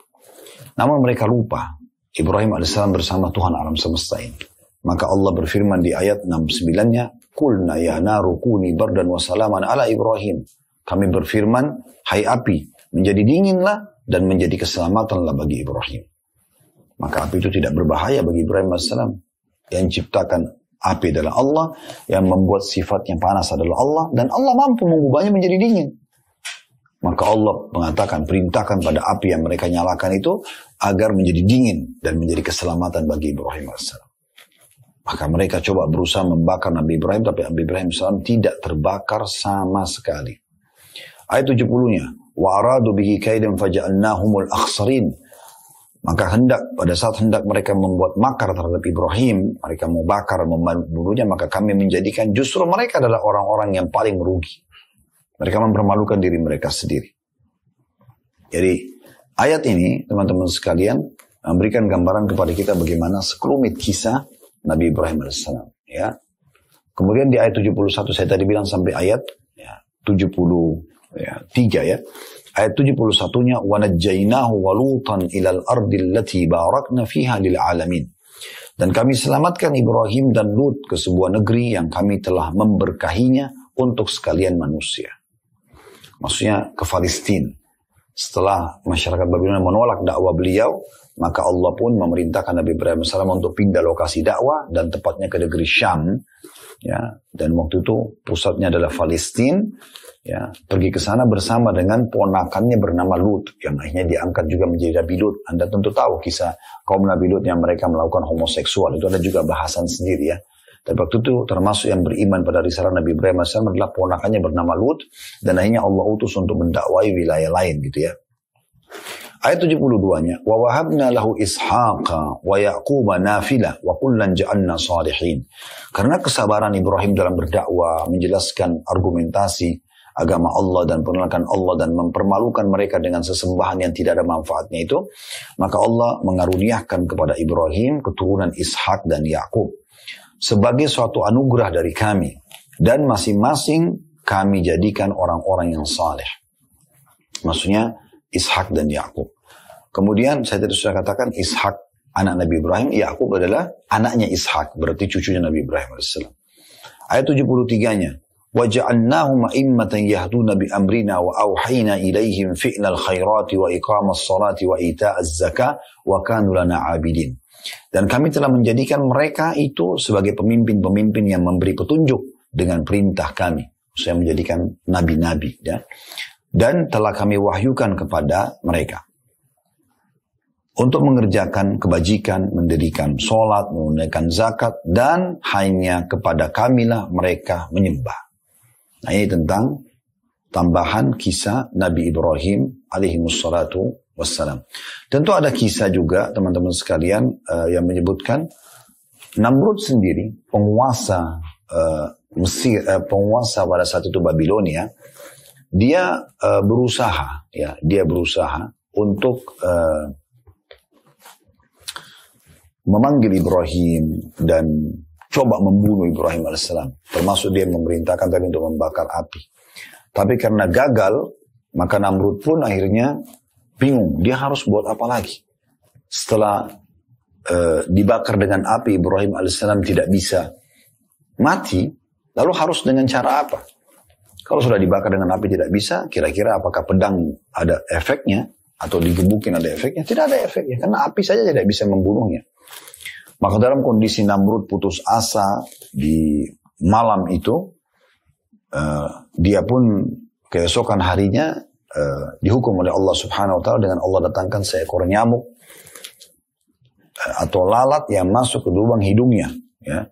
Namun mereka lupa Ibrahim AS bersama Tuhan alam semesta ini. Maka Allah berfirman di ayat 69-nya, Qulna ya naru kuni bardan wa salaman ala Ibrahim. Kami berfirman, hai api, menjadi dinginlah dan menjadi keselamatanlah bagi Ibrahim. Maka api itu tidak berbahaya bagi Ibrahim AS. Yang ciptakan api adalah Allah, yang membuat sifatnya panas adalah Allah, dan Allah mampu mengubahnya menjadi dingin. Maka Allah mengatakan, perintahkan pada api yang mereka nyalakan itu agar menjadi dingin dan menjadi keselamatan bagi Ibrahim AS. Maka mereka coba berusaha membakar Nabi Ibrahim, tapi Nabi Ibrahim AS tidak terbakar sama sekali. Ayat 70-nya, wa aradu bihi kaidan faja'alnahumul akhsarin. Maka pada saat hendak mereka membuat makar terhadap Ibrahim, mereka mau bakar, membunuhnya, maka kami menjadikan justru mereka adalah orang-orang yang paling merugi. Mereka mempermalukan diri mereka sendiri. Jadi ayat ini teman-teman sekalian memberikan gambaran kepada kita bagaimana sekelumit kisah Nabi Ibrahim AS. Ya. Kemudian di ayat 71 saya tadi bilang sampai ayat 73 ya. Ayat 71-nya وَنَجَّيْنَاهُ وَلُوطًا إِلَى الْأَرْضِ الَّتِي بَارَكْنَا فِيهَا لِلْعَالَمِينَ. Dan kami selamatkan Ibrahim dan Lut ke sebuah negeri yang kami telah memberkahinya untuk sekalian manusia. Maksudnya ke Palestina. Setelah masyarakat Babilonia menolak dakwah beliau, maka Allah pun memerintahkan Nabi Ibrahim AS untuk pindah lokasi dakwah dan tepatnya ke negeri Syam. Ya, dan waktu itu pusatnya adalah Palestina. Ya, pergi ke sana bersama dengan ponakannya bernama Lut, yang akhirnya diangkat juga menjadi Nabi Lut. Anda tentu tahu kisah kaum Nabi Lut yang mereka melakukan homoseksual, itu ada juga bahasan sendiri ya. Dan waktu itu termasuk yang beriman pada risalah Nabi Ibrahim AS adalah ponakannya bernama Lut, dan akhirnya Allah utus untuk mendakwai wilayah lain gitu ya. Ayat 72-nya, wa wahabna lahu ishaqa wa yaquba nafila wa kullan ja'alna salihin. Karena kesabaran Ibrahim dalam berdakwah, menjelaskan argumentasi agama Allah dan penolakan Allah dan mempermalukan mereka dengan sesembahan yang tidak ada manfaatnya itu, maka Allah mengaruniakan kepada Ibrahim keturunan Ishak dan Yakub sebagai suatu anugerah dari kami, dan masing-masing kami jadikan orang-orang yang saleh. Maksudnya Ishak dan Yakub. Kemudian saya tadi sudah katakan Ishak anak Nabi Ibrahim, Yakub adalah anaknya Ishak, berarti cucunya Nabi Ibrahim AS. Ayat 73-nya, وَجَعَلْنَاهُمْ أَئِمَّةً يَهْدُونَ بِأَمْرِنَا وَأَوْحَيْنَا إِلَيْهِمْ فِعْلَ الْخَيْرَاتِ وَإِقَامَ الصَّلَاةِ وَإِيتَاءَ الزَّكَاةِ وَكَانُوا لَنَا عَابِدِينَ. Dan kami telah menjadikan mereka itu sebagai pemimpin-pemimpin yang memberi petunjuk dengan perintah kami. Saya menjadikan nabi-nabi ya. Dan telah kami wahyukan kepada mereka untuk mengerjakan kebajikan, mendirikan sholat, menunaikan zakat, dan hanya kepada kamilah mereka menyembah. Nah ini tentang tambahan kisah Nabi Ibrahim alaihi wassalatu wassalam. Tentu ada kisah juga teman-teman sekalian yang menyebutkan Namrud sendiri, penguasa Mesir, penguasa pada saat itu Babilonia, dia berusaha untuk memanggil Ibrahim dan coba membunuh Ibrahim AS. Termasuk dia memerintahkan tadi untuk membakar api. Tapi karena gagal, maka Namrud pun akhirnya bingung. Dia harus buat apa lagi? Setelah dibakar dengan api, Ibrahim AS tidak bisa mati, lalu harus dengan cara apa? Kalau sudah dibakar dengan api tidak bisa, kira-kira apakah pedang ada efeknya? Atau digebukin ada efeknya? Tidak ada efeknya, karena api saja tidak bisa membunuhnya. Maka dalam kondisi Namrud putus asa di malam itu, dia pun keesokan harinya dihukum oleh Allah Subhanahu Wa Taala dengan Allah datangkan seekor nyamuk atau lalat yang masuk ke lubang hidungnya, ya,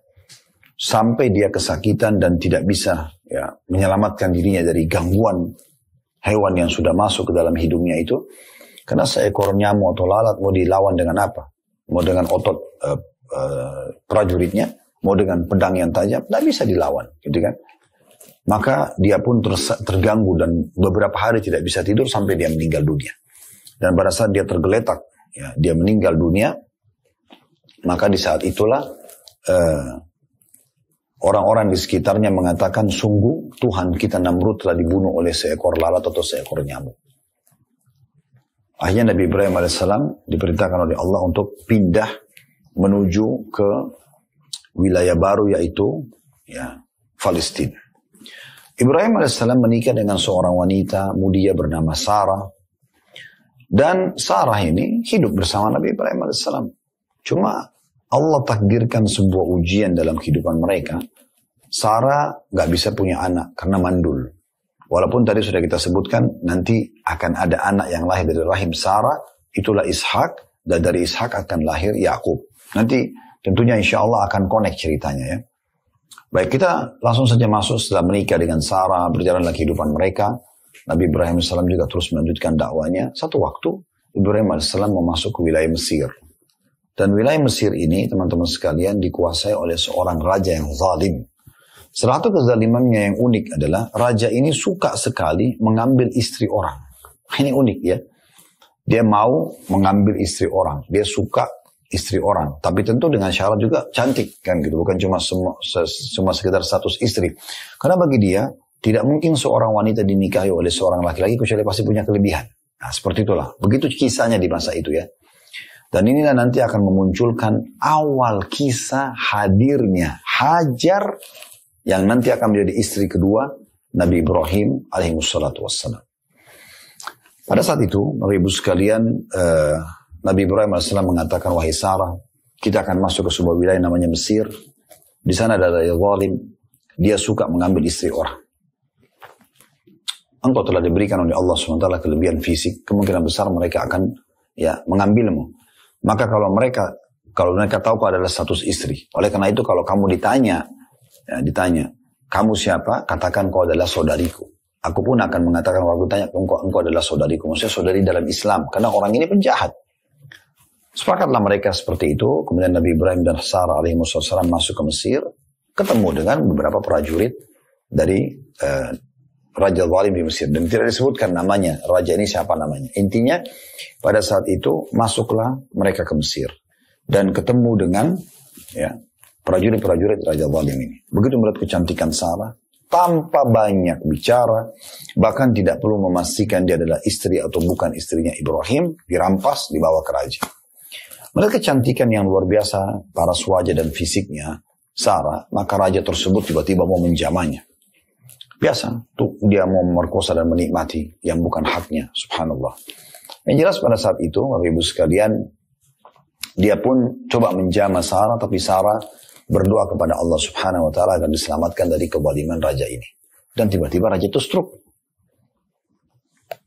sampai dia kesakitan dan tidak bisa ya menyelamatkan dirinya dari gangguan hewan yang sudah masuk ke dalam hidungnya itu. Karena seekor nyamuk atau lalat mau dilawan dengan apa? Mau dengan otot prajuritnya, mau dengan pedang yang tajam, tidak bisa dilawan, gitu kan? Maka dia pun terganggu dan beberapa hari tidak bisa tidur sampai dia meninggal dunia. Dan pada saat dia tergeletak, ya, dia meninggal dunia, maka di saat itulah orang-orang di sekitarnya mengatakan, sungguh Tuhan kita Namrud telah dibunuh oleh seekor lalat atau seekor nyamuk. Akhirnya Nabi Ibrahim alaihissalam diperintahkan oleh Allah untuk pindah menuju ke wilayah baru, yaitu ya, Palestina. Ibrahim alaihissalam menikah dengan seorang wanita mulia bernama Sarah. Dan Sarah ini hidup bersama Nabi Ibrahim alaihissalam. Cuma Allah takdirkan sebuah ujian dalam kehidupan mereka. Sarah gak bisa punya anak karena mandul. Walaupun tadi sudah kita sebutkan, nanti akan ada anak yang lahir dari rahim Sarah, itulah Ishak, dan dari Ishak akan lahir Yakub. Nanti tentunya insya Allah akan connect ceritanya ya. Baik, kita langsung saja masuk setelah menikah dengan Sarah, berjalanlah kehidupan mereka. Nabi Ibrahim AS juga terus melanjutkan dakwanya. Satu waktu, Ibrahim AS mau masuk ke wilayah Mesir. Dan wilayah Mesir ini, teman-teman sekalian, dikuasai oleh seorang raja yang zalim. Salah satu kezalimannya yang unik adalah raja ini suka sekali mengambil istri orang. Ini unik ya. Dia mau mengambil istri orang. Dia suka istri orang. Tapi tentu dengan syarat juga cantik kan gitu. Bukan cuma sekedar status istri. Karena bagi dia tidak mungkin seorang wanita dinikahi oleh seorang laki-laki kecuali pasti punya kelebihan. Nah seperti itulah. Begitu kisahnya di masa itu ya. Dan inilah nanti akan memunculkan awal kisah hadirnya Hajar yang nanti akan menjadi istri kedua Nabi Ibrahim alaihissalatu wassalam. Pada saat itu, Bapak Ibu sekalian, Nabi Ibrahim alaihissalam mengatakan, wahai Sarah, kita akan masuk ke sebuah wilayah namanya Mesir. Di sana ada raja zalim, dia suka mengambil istri orang. Engkau telah diberikan oleh Allah SWT kelebihan fisik, kemungkinan besar mereka akan ya mengambilmu. Maka kalau mereka tahu kau adalah status istri, oleh karena itu kalau kamu ditanya, kamu siapa? Katakan kau adalah saudariku. Aku pun akan mengatakan waktu tanya engkau adalah saudariku. Maksudnya saudari dalam Islam. Karena orang ini penjahat. Sepakatlah mereka seperti itu. Kemudian Nabi Ibrahim dan Sarah alaihissalam masuk ke Mesir. Ketemu dengan beberapa prajurit dari Raja Zalim di Mesir. Dan tidak disebutkan namanya. Raja ini siapa namanya. Intinya pada saat itu masuklah mereka ke Mesir. Dan ketemu dengan ya, prajurit-prajurit Raja Zalim ini. Begitu melihat kecantikan Sarah, tanpa banyak bicara, bahkan tidak perlu memastikan dia adalah istri atau bukan istrinya Ibrahim, dirampas, dibawa ke raja. Melihat kecantikan yang luar biasa, paras wajah dan fisiknya Sarah, maka raja tersebut tiba-tiba mau menjamahnya. Biasa, tuh dia mau memerkosa dan menikmati yang bukan haknya, subhanallah. Yang jelas pada saat itu, Bapak Ibu sekalian, dia pun coba menjamah Sarah, tapi Sarah berdoa kepada Allah Subhanahu wa taala agar diselamatkan dari kezaliman raja ini. Dan tiba-tiba raja itu stroke.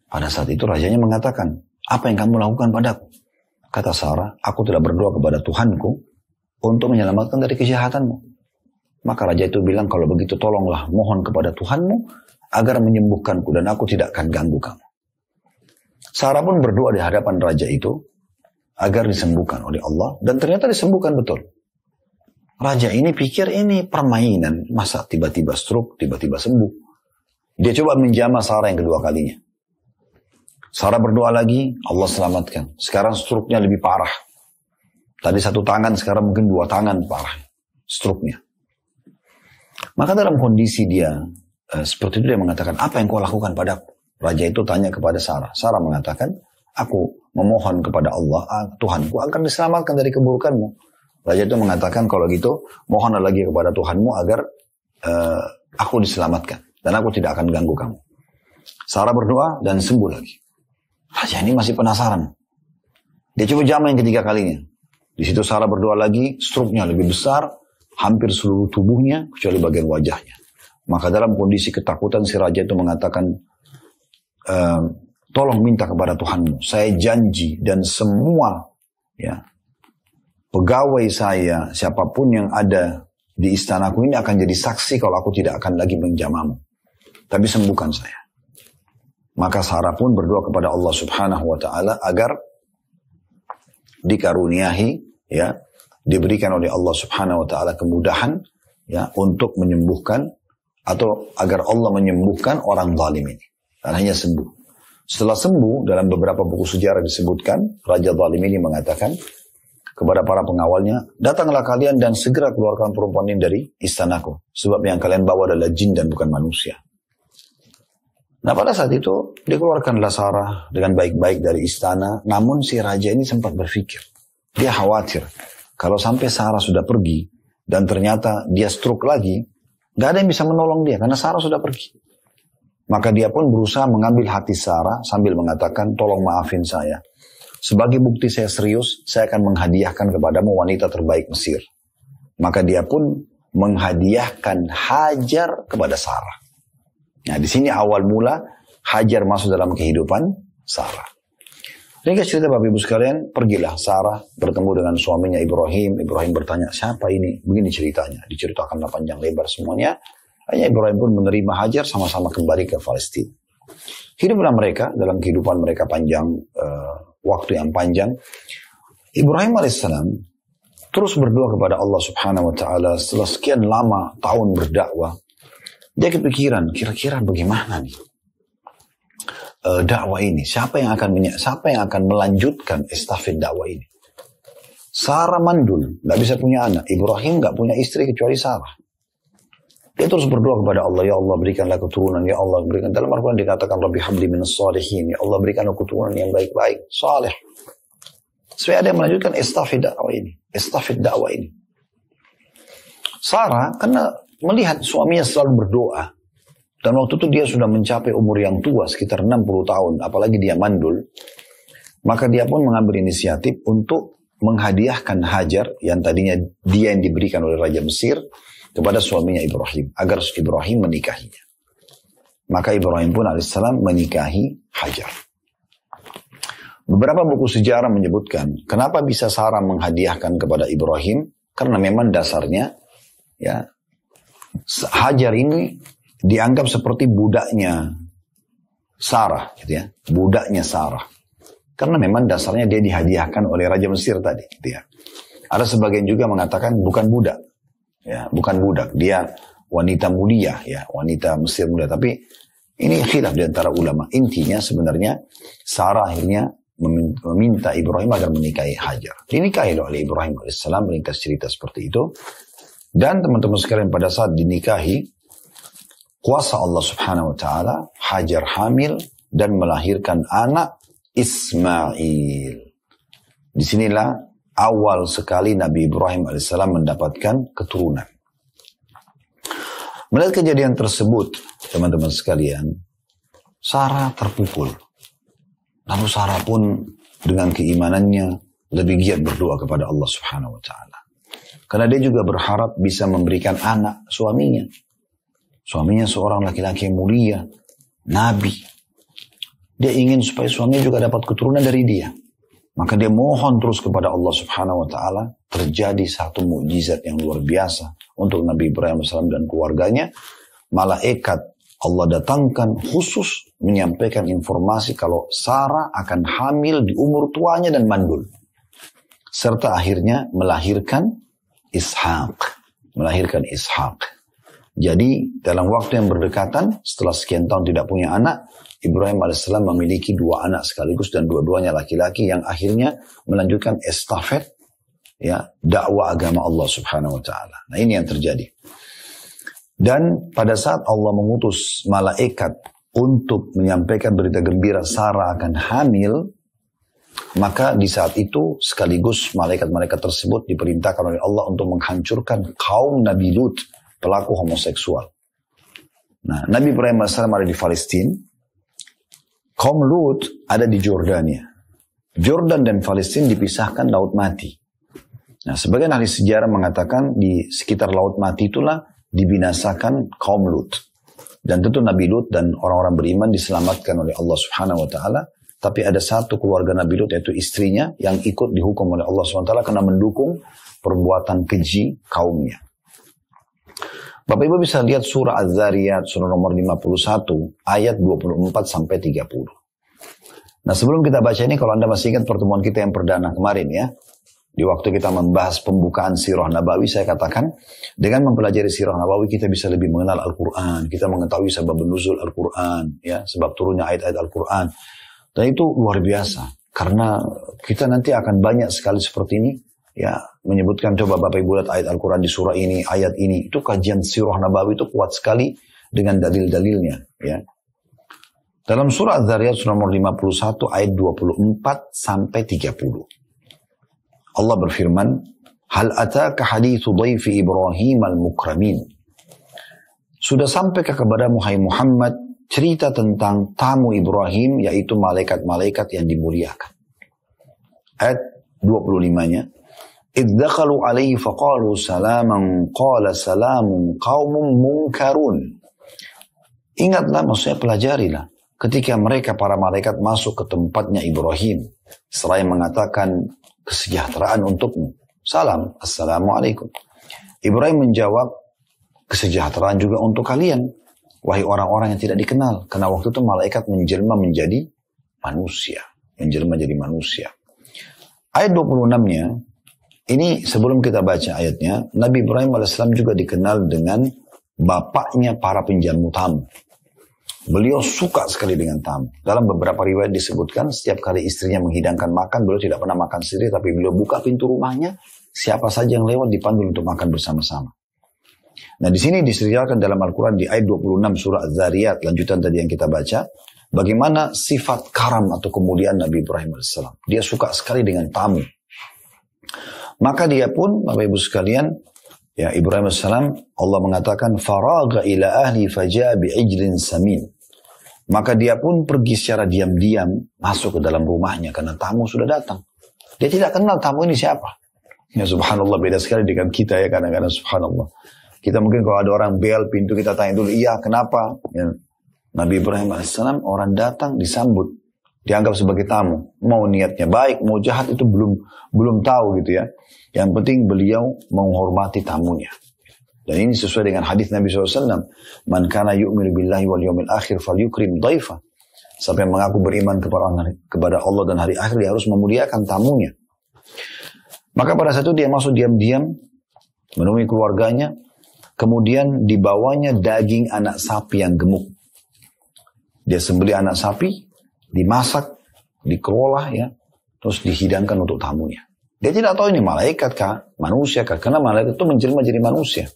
Pada saat itu rajanya mengatakan, "Apa yang kamu lakukan padaku?" Kata Sarah, "Aku telah berdoa kepada Tuhanku untuk menyelamatkan dari kejahatanmu." Maka raja itu bilang, "Kalau begitu tolonglah mohon kepada Tuhanmu agar menyembuhkanku dan aku tidak akan ganggu kamu." Sarah pun berdoa di hadapan raja itu agar disembuhkan oleh Allah dan ternyata disembuhkan betul. Raja ini pikir ini permainan. Masa tiba-tiba stroke, tiba-tiba sembuh. Dia coba menjamah Sarah yang kedua kalinya. Sarah berdoa lagi, Allah selamatkan. Sekarang stroke-nya lebih parah. Tadi satu tangan, sekarang mungkin dua tangan parah stroke-nya. Maka dalam kondisi dia seperti itu dia mengatakan, "Apa yang kau lakukan padaku?" Raja itu tanya kepada Sarah. Sarah mengatakan, "Aku memohon kepada Allah, Tuhanku akan diselamatkan dari keburukanmu." Raja itu mengatakan, "Kalau gitu, mohonlah lagi kepada Tuhanmu agar aku diselamatkan. Dan aku tidak akan ganggu kamu." Sarah berdoa dan sembuh lagi. Raja ini masih penasaran. Dia coba jamah yang ketiga kalinya. Di situ Sarah berdoa lagi, stroke-nya lebih besar, hampir seluruh tubuhnya, kecuali bagian wajahnya. Maka dalam kondisi ketakutan si raja itu mengatakan, "Tolong minta kepada Tuhanmu. Saya janji dan semua ya pegawai saya, siapapun yang ada di istanaku ini akan jadi saksi kalau aku tidak akan lagi menjamahmu. Tapi sembuhkan saya." Maka Sarah pun berdoa kepada Allah Subhanahu wa taala agar dikaruniahi ya, diberikan oleh Allah Subhanahu wa taala kemudahan ya untuk menyembuhkan atau agar Allah menyembuhkan orang zalim ini. Dan hanya sembuh. Setelah sembuh, dalam beberapa buku sejarah disebutkan, Raja Zalim ini mengatakan kepada para pengawalnya, datanglah kalian dan segera keluarkan perempuan ini dari istanaku. Sebab yang kalian bawa adalah jin dan bukan manusia. Nah pada saat itu, dikeluarkanlah Sarah dengan baik-baik dari istana. Namun si raja ini sempat berpikir. Dia khawatir. Kalau sampai Sarah sudah pergi, dan ternyata dia stroke lagi, gak ada yang bisa menolong dia, karena Sarah sudah pergi. Maka dia pun berusaha mengambil hati Sarah, sambil mengatakan, tolong maafin saya. Sebagai bukti saya serius, saya akan menghadiahkan kepadamu wanita terbaik Mesir. Maka dia pun menghadiahkan Hajar kepada Sarah. Nah di sini awal mula Hajar masuk dalam kehidupan Sarah. Ringkas cerita Bapak Ibu sekalian, pergilah Sarah bertemu dengan suaminya Ibrahim. Ibrahim bertanya, siapa ini? Begini ceritanya. Diceritakanlah panjang lebar semuanya. Hanya Ibrahim pun menerima Hajar, sama-sama kembali ke Palestina. Hiduplah mereka dalam kehidupan mereka panjang, waktu yang panjang. Ibrahim alaihissalam terus berdoa kepada Allah subhanahu wa ta'ala setelah sekian lama tahun berdakwah. Dia kepikiran, kira-kira bagaimana nih dakwah ini? Siapa yang akan melanjutkan estafet dakwah ini? Sarah mandul, gak bisa punya anak. Ibrahim gak punya istri kecuali Sarah. Dia terus berdoa kepada Allah, ya Allah berikanlah keturunan, ya Allah berikan. Dalam Al-Quran dikatakan, Rabbi habli minas salihin, ya Allah berikanlah keturunan yang baik-baik, saleh. Supaya ada yang melanjutkan estafet dakwah ini. Sarah, karena melihat suaminya selalu berdoa, dan waktu itu dia sudah mencapai umur yang tua, sekitar 60 tahun, apalagi dia mandul, maka dia pun mengambil inisiatif untuk menghadiahkan Hajar, yang tadinya dia yang diberikan oleh Raja Mesir, kepada suaminya Ibrahim, agar Ibrahim menikahinya. Maka Ibrahim pun alaihissalam menikahi Hajar. Beberapa buku sejarah menyebutkan, kenapa bisa Sarah menghadiahkan kepada Ibrahim, karena memang dasarnya, ya, Hajar ini dianggap seperti budaknya Sarah, gitu ya, budaknya Sarah. Karena memang dasarnya dia dihadiahkan oleh Raja Mesir tadi, gitu ya. Ada sebagian juga mengatakan bukan budak, ya, bukan budak, dia wanita mulia, ya, wanita Mesir mulia. Tapi ini khilaf di antara ulama. Intinya sebenarnya Sarah akhirnya meminta Ibrahim agar menikahi Hajar. Dinikahi oleh Ibrahim alaihissalam, ringkas cerita seperti itu. Dan teman-teman sekalian pada saat dinikahi, kuasa Allah subhanahu wa ta'ala, Hajar hamil dan melahirkan anak Ismail. Disinilah awal sekali Nabi Ibrahim alaihissalam mendapatkan keturunan. Melihat kejadian tersebut, teman-teman sekalian, Sarah terpukul. Lalu Sarah pun dengan keimanannya lebih giat berdoa kepada Allah subhanahu wa ta'ala. Karena dia juga berharap bisa memberikan anak suaminya. Suaminya seorang laki-laki yang mulia, nabi. Dia ingin supaya suaminya juga dapat keturunan dari dia. Maka dia mohon terus kepada Allah subhanahu wa ta'ala. Terjadi satu mukjizat yang luar biasa untuk Nabi Ibrahim AS dan keluarganya. Malaikat Allah datangkan khusus menyampaikan informasi kalau Sarah akan hamil di umur tuanya dan mandul. Serta akhirnya melahirkan Ishak. Jadi dalam waktu yang berdekatan, setelah sekian tahun tidak punya anak, Ibrahim AS memiliki 2 anak sekaligus dan dua-duanya laki-laki yang akhirnya melanjutkan estafet, ya, dakwah agama Allah subhanahu wa ta'ala. Nah ini yang terjadi. Dan pada saat Allah mengutus malaikat untuk menyampaikan berita gembira Sarah akan hamil, maka di saat itu sekaligus malaikat-malaikat tersebut diperintahkan oleh Allah untuk menghancurkan kaum Nabi Lut, pelaku homoseksual. Nah, Nabi Ibrahim AS ada di Palestina, kaum Lut ada di Jordania. Jordan dan Palestina dipisahkan Laut Mati. Nah, sebagian ahli sejarah mengatakan di sekitar Laut Mati itulah dibinasakan kaum Lut. Dan tentu Nabi Lut dan orang-orang beriman diselamatkan oleh Allah Subhanahu wa taala. Tapi ada satu keluarga Nabi Lut, yaitu istrinya, yang ikut dihukum oleh Allah Subhanahu wa taala karena mendukung perbuatan keji kaumnya. Bapak Ibu bisa lihat surah Az-Zariyat, surah nomor 51, ayat 24-30. Nah sebelum kita baca ini, kalau Anda masih ingat pertemuan kita yang perdana kemarin ya, di waktu kita membahas pembukaan Sirah Nabawi, saya katakan, dengan mempelajari Sirah Nabawi kita bisa lebih mengenal Al-Quran, kita mengetahui sebab nuzul Al-Quran, ya, sebab turunnya ayat-ayat Al-Quran. Dan itu luar biasa. Karena kita nanti akan banyak sekali seperti ini. Ya, menyebutkan, coba Bapak Ibu lihat ayat Al-Quran di surah ini, ayat ini. Itu kajian sirah Nabawi itu kuat sekali dengan dalil-dalilnya. Ya. Dalam surah Az-Zariyat surah nomor 51 ayat 24 sampai 30. Allah berfirman, Hal ataka hadithu dhaifi Ibrahim al-mukramin. Sudah sampaikah kepadamu hai Muhammad cerita tentang tamu Ibrahim, yaitu malaikat-malaikat yang dimuliakan. Ayat 25-nya. Idh dakhalu alaihi faqalu salaman qala salamun qaumun munkarun. Ingatlah, maksudnya pelajarilah. Ketika mereka para malaikat masuk ke tempatnya Ibrahim, seraya mengatakan kesejahteraan untukmu. Salam, assalamualaikum. Ibrahim menjawab, kesejahteraan juga untuk kalian, wahai orang-orang yang tidak dikenal. Karena waktu itu malaikat menjelma menjadi manusia. Menjelma jadi manusia. Ayat 26-nya, ini sebelum kita baca ayatnya, Nabi Ibrahim AS juga dikenal dengan bapaknya para penjamu tamu. Beliau suka sekali dengan tamu. Dalam beberapa riwayat disebutkan, setiap kali istrinya menghidangkan makan, beliau tidak pernah makan sendiri, tapi beliau buka pintu rumahnya, siapa saja yang lewat dipanggil untuk makan bersama-sama. Nah, di sini diceritakan dalam Al-Quran di ayat 26 surah Az-Zariyat, lanjutan tadi yang kita baca, bagaimana sifat karam atau kemuliaan Nabi Ibrahim AS. Dia suka sekali dengan tamu. Maka dia pun, Bapak Ibu sekalian, ya Ibrahim AS, Allah mengatakan, Faraga ila ahli faja'a bi'ijlin samin. Maka dia pun pergi secara diam-diam masuk ke dalam rumahnya karena tamu sudah datang. Dia tidak kenal tamu ini siapa. Ya subhanallah, beda sekali dengan kita ya, kadang-kadang subhanallah. Kita mungkin kalau ada orang bel pintu, kita tanya dulu, iya kenapa? Ya. Nabi Ibrahim AS orang datang disambut, dianggap sebagai tamu. Mau niatnya baik, mau jahat itu belum tahu gitu ya. Yang penting beliau menghormati tamunya. Dan ini sesuai dengan hadis Nabi SAW. Man kana yu'minu billahi wal yawmil akhir fal yukrim dhaifa. Siapa yang mengaku beriman kepada Allah dan hari akhir, dia harus memuliakan tamunya. Maka pada saat itu dia masuk diam-diam, menemui keluarganya, kemudian dibawanya daging anak sapi yang gemuk. Dia sembelih anak sapi, dimasak, dikelola ya, terus dihidangkan untuk tamunya. Dia tidak tahu ini malaikat kah, manusia kah, karena malaikat itu menjelma jadi manusia.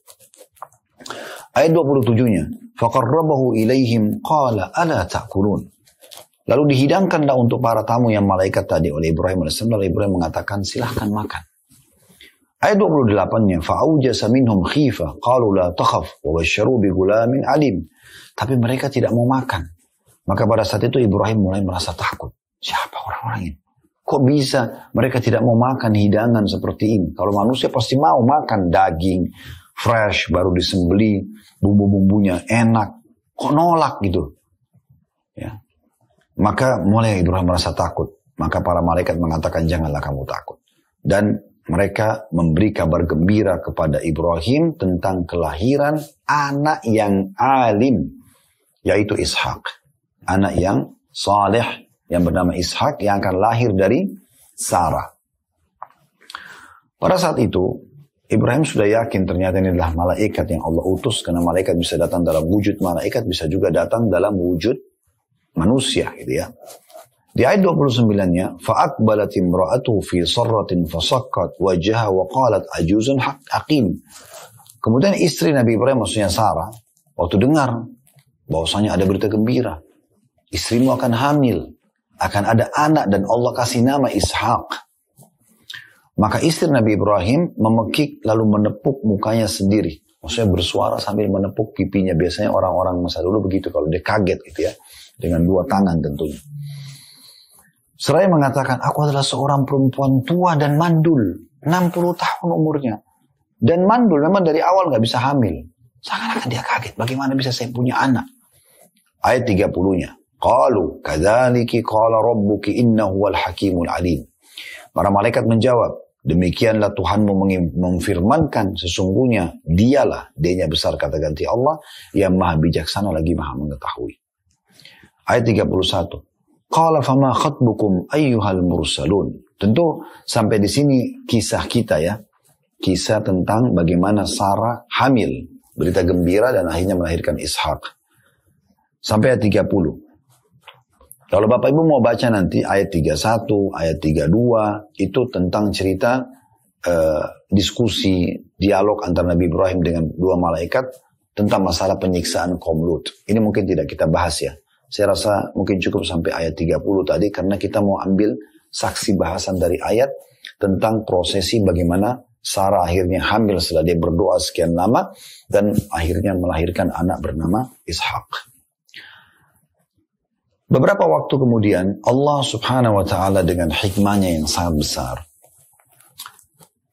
Ayat 27-nya, faqarrabahu ilaihim qala ala ta'kulun. Lalu dihidangkanlah untuk para tamu yang malaikat tadi oleh Ibrahim AS. Lalu Ibrahim mengatakan, silahkan makan. Ayat 28-nya, fa'aujasa minhum khifa, qalu la takhaf, wa basyaru bi gulamin alim. Tapi mereka tidak mau makan. Maka pada saat itu Ibrahim mulai merasa takut. Siapa orang-orang ini? Kok bisa mereka tidak mau makan hidangan seperti ini? Kalau manusia pasti mau makan daging, fresh, baru disembeli, bumbu-bumbunya enak. Kok nolak gitu? Ya. Maka mulai Ibrahim merasa takut. Maka para malaikat mengatakan, janganlah kamu takut. Dan mereka memberi kabar gembira kepada Ibrahim tentang kelahiran anak yang alim, yaitu Ishak. Anak yang saleh yang bernama Ishak yang akan lahir dari Sarah. Pada saat itu, Ibrahim sudah yakin ternyata ini adalah malaikat yang Allah utus, karena malaikat bisa datang dalam wujud malaikat, bisa juga datang dalam wujud manusia gitu ya. Di ayat 29-nya, فَأَقْبَلَتِ امْرَأَتُهُ فِي صَرَّةٍ فَصَكَّتْ وَجَهَا وَقَالَتْ عَجُوزٌ حَقِيمٌ. Kemudian istri Nabi Ibrahim, maksudnya Sarah, waktu dengar bahwasanya ada berita gembira, istrimu akan hamil, akan ada anak dan Allah kasih nama Ishak. Maka istri Nabi Ibrahim memekik lalu menepuk mukanya sendiri. Maksudnya bersuara sambil menepuk pipinya. Biasanya orang-orang masa dulu begitu kalau dia kaget gitu ya. Dengan dua tangan tentunya. Seraya mengatakan, aku adalah seorang perempuan tua dan mandul. 60 tahun umurnya. Dan mandul memang dari awal gak bisa hamil. Seakan-akan dia kaget. Bagaimana bisa saya punya anak? Ayat 30-nya. Qalu kadzaliki qala rabbuki innahu wal hakimul alim. Para malaikat menjawab, demikianlah Tuhanmu memfirmankan, sesungguhnya dialah, D-nya besar kata ganti Allah, yang maha bijaksana lagi maha mengetahui. Ayat 31. Qala fama khatbukum ayyuhal mursalun. Tentu sampai di sini kisah kita ya. Kisah tentang bagaimana Sarah hamil, berita gembira dan akhirnya melahirkan Ishak. Sampai ayat 30. Kalau Bapak Ibu mau baca nanti ayat 31, ayat 32, itu tentang cerita diskusi, dialog antara Nabi Ibrahim dengan dua malaikat tentang masalah penyiksaan kaum Lut. Ini mungkin tidak kita bahas ya. Saya rasa mungkin cukup sampai ayat 30 tadi karena kita mau ambil saksi bahasan dari ayat tentang prosesi bagaimana Sarah akhirnya hamil setelah dia berdoa sekian lama dan akhirnya melahirkan anak bernama Ishak. Beberapa waktu kemudian Allah subhanahu wa ta'ala dengan hikmahnya yang sangat besar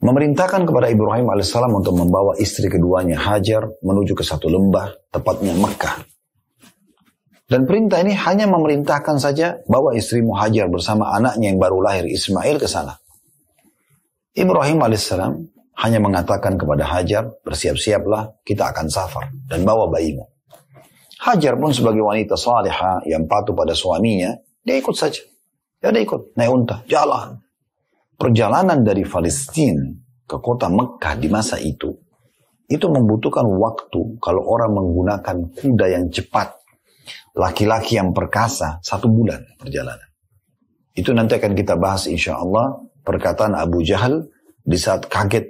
memerintahkan kepada Ibrahim alaihissalam untuk membawa istri keduanya Hajar menuju ke satu lembah, tepatnya Mekah. Dan perintah ini hanya memerintahkan saja bawa istrimu Hajar bersama anaknya yang baru lahir Ismail ke sana. Ibrahim alaihissalam hanya mengatakan kepada Hajar, bersiap-siaplah kita akan safar dan bawa bayimu. Hajar pun sebagai wanita salihah yang patuh pada suaminya, dia ikut saja. Dia ikut, naik unta, jalan. Perjalanan dari Palestina ke kota Mekah di masa itu membutuhkan waktu kalau orang menggunakan kuda yang cepat, laki-laki yang perkasa, 1 bulan perjalanan. Itu nanti akan kita bahas insya Allah perkataan Abu Jahal di saat kaget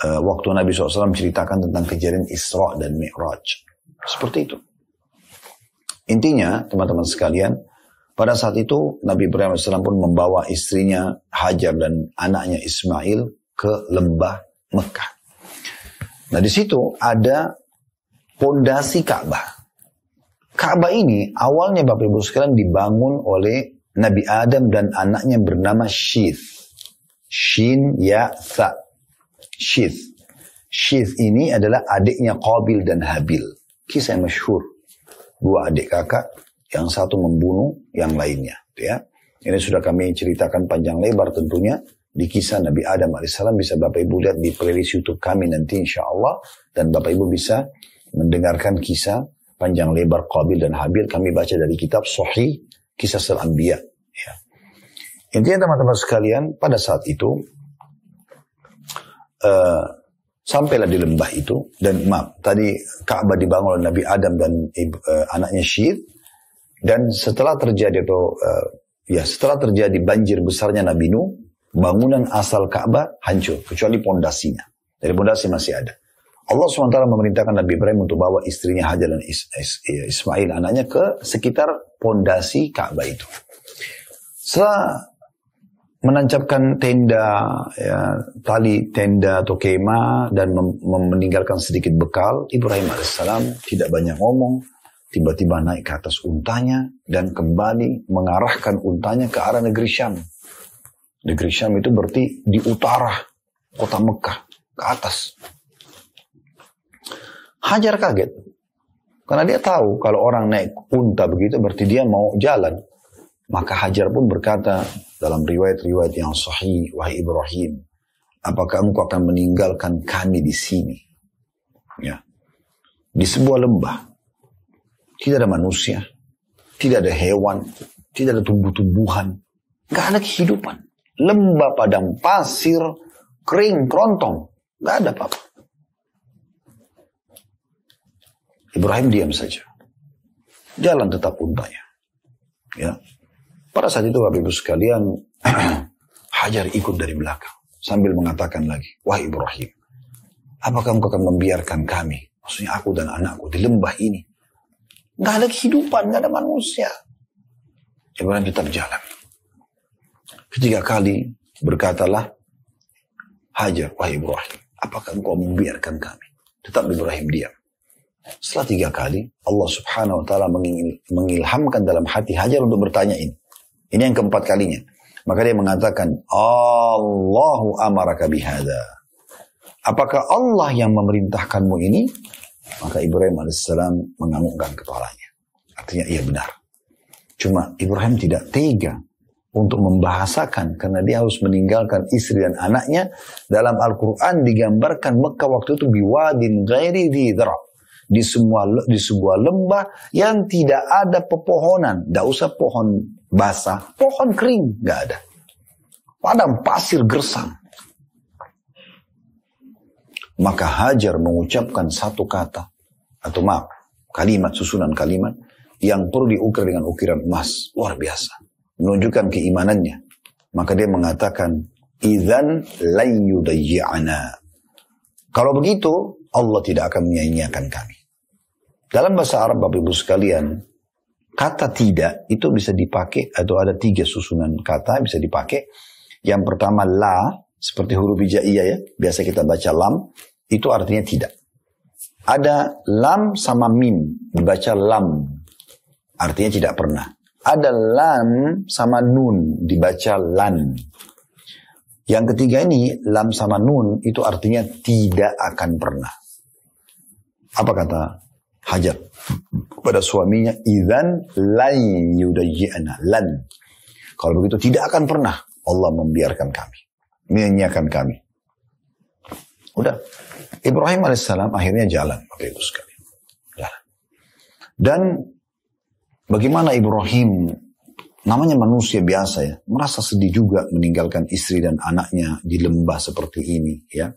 waktu Nabi SAW menceritakan tentang kejadian Isra dan Mi'raj. Seperti itu. Intinya, teman-teman sekalian, pada saat itu Nabi Ibrahim AS pun membawa istrinya Hajar dan anaknya Ismail ke lembah Mekah. Nah di situ ada pondasi Ka'bah. Ka'bah ini awalnya Bapak Ibu sekalian dibangun oleh Nabi Adam dan anaknya bernama Syith. Shin Ya Tha. Syith. Syith ini adalah adiknya Qabil dan Habil. Kisah yang masyhur. 2 adik kakak, yang satu membunuh yang lainnya. Ya. Ini sudah kami ceritakan panjang lebar tentunya di kisah Nabi Adam AS. Bisa Bapak Ibu lihat di playlist YouTube kami nanti insya Allah. Dan Bapak Ibu bisa mendengarkan kisah panjang lebar Qabil dan Habil. Kami baca dari kitab Sahih Kisah Al-Anbiya. Ya. Intinya teman-teman sekalian, pada saat itu sampailah di lembah itu, dan tadi Ka'bah dibangun oleh Nabi Adam dan anaknya Syith, dan setelah terjadi setelah terjadi banjir besarnya Nabi Nuh, bangunan asal Ka'bah hancur kecuali pondasinya. Dari pondasi masih ada. Allah SWT memerintahkan Nabi Ibrahim untuk bawa istrinya Hajar dan Ismail anaknya ke sekitar pondasi Ka'bah itu. Setelah menancapkan tenda, tali tenda atau kemah dan meninggalkan sedikit bekal, Ibrahim AS tidak banyak ngomong, tiba-tiba naik ke atas untanya dan kembali mengarahkan untanya ke arah negeri Syam. Negeri Syam itu berarti di utara kota Mekah, ke atas. Hajar kaget, karena dia tahu kalau orang naik unta begitu berarti dia mau jalan. Maka Hajar pun berkata dalam riwayat-riwayat yang sahih, wahai Ibrahim, apakah engkau akan meninggalkan kami di sini? Ya. Di sebuah lembah. Tidak ada manusia, tidak ada hewan, tidak ada tumbuh-tumbuhan, gak ada kehidupan. Lembah padang pasir, kering, kerontong, gak ada apa-apa. Ibrahim diam saja. Jalan tetap untanya. Ya. Pada saat itu Bapak Ibu sekalian, Hajar ikut dari belakang sambil mengatakan lagi, wahai Ibrahim, apakah engkau akan membiarkan kami, maksudnya aku dan anakku di lembah ini? Gak ada kehidupan, gak ada manusia. Ibrahim tetap jalan. Ketiga kali berkatalah Hajar, wahai Ibrahim, apakah engkau membiarkan kami? Tetap Ibrahim diam. Setelah 3 kali, Allah Subhanahu Wa Taala mengilhamkan dalam hati Hajar untuk bertanya ini. Ini yang keempat kalinya. Maka dia mengatakan, Allahu amaraka bihada. Apakah Allah yang memerintahkanmu ini? Maka Ibrahim AS menganggukkan kepalanya. Artinya iya benar. Cuma Ibrahim tidak tega untuk membahasakan karena dia harus meninggalkan istri dan anaknya. Dalam Al-Quran digambarkan Mekah waktu itu biwadin ghairi dzidra. Di sebuah lembah yang tidak ada pepohonan. Tidak usah pohon basah, pohon kering, nggak ada. Padang pasir gersang. Maka Hajar mengucapkan satu kata, atau kalimat, susunan kalimat, yang perlu diukir dengan ukiran emas. Luar biasa. Menunjukkan keimanannya. Maka dia mengatakan, idzan lan yudayyi'ana. Kalau begitu, Allah tidak akan menyia-nyiakan kami. Dalam bahasa Arab, Bapak Ibu sekalian, kata tidak itu bisa dipakai, atau ada 3 susunan kata bisa dipakai. Yang pertama la, seperti huruf hijaiyah ya, biasa kita baca lam, itu artinya tidak. Ada lam sama mim, dibaca lam, artinya tidak pernah. Ada lam sama nun, dibaca lan. Yang ketiga ini, lam sama nun, itu artinya tidak akan pernah. Apa kata Hajar kepada suaminya? Idzan lan yudayyi'ana, lan. Kalau begitu tidak akan pernah Allah membiarkan kami, menyanyiakan kami. Udah. Ibrahim alaihissalam akhirnya jalan, Bapak Ibu sekalian. Jalan. Dan bagaimana Ibrahim, namanya manusia biasa ya, merasa sedih juga meninggalkan istri dan anaknya di lembah seperti ini ya.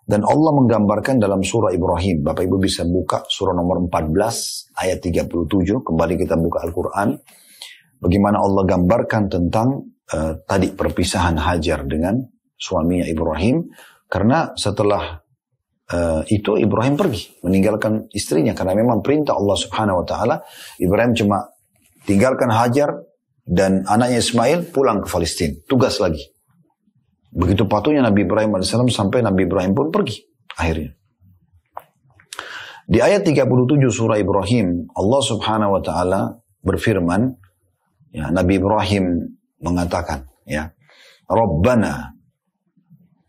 Dan Allah menggambarkan dalam surah Ibrahim. Bapak Ibu bisa buka surah nomor 14 ayat 37. Kembali kita buka Al-Quran. Bagaimana Allah gambarkan tentang tadi perpisahan Hajar dengan suaminya Ibrahim. Karena setelah itu Ibrahim pergi meninggalkan istrinya. Karena memang perintah Allah subhanahu wa ta'ala. Ibrahim cuma tinggalkan Hajar dan anaknya Ismail pulang ke Palestina. Tugas lagi. Begitu patuhnya Nabi Ibrahim AS sampai Nabi Ibrahim pun pergi akhirnya. Di ayat 37 surah Ibrahim, Allah subhanahu wa ta'ala berfirman, ya, Nabi Ibrahim mengatakan, ya, Rabbana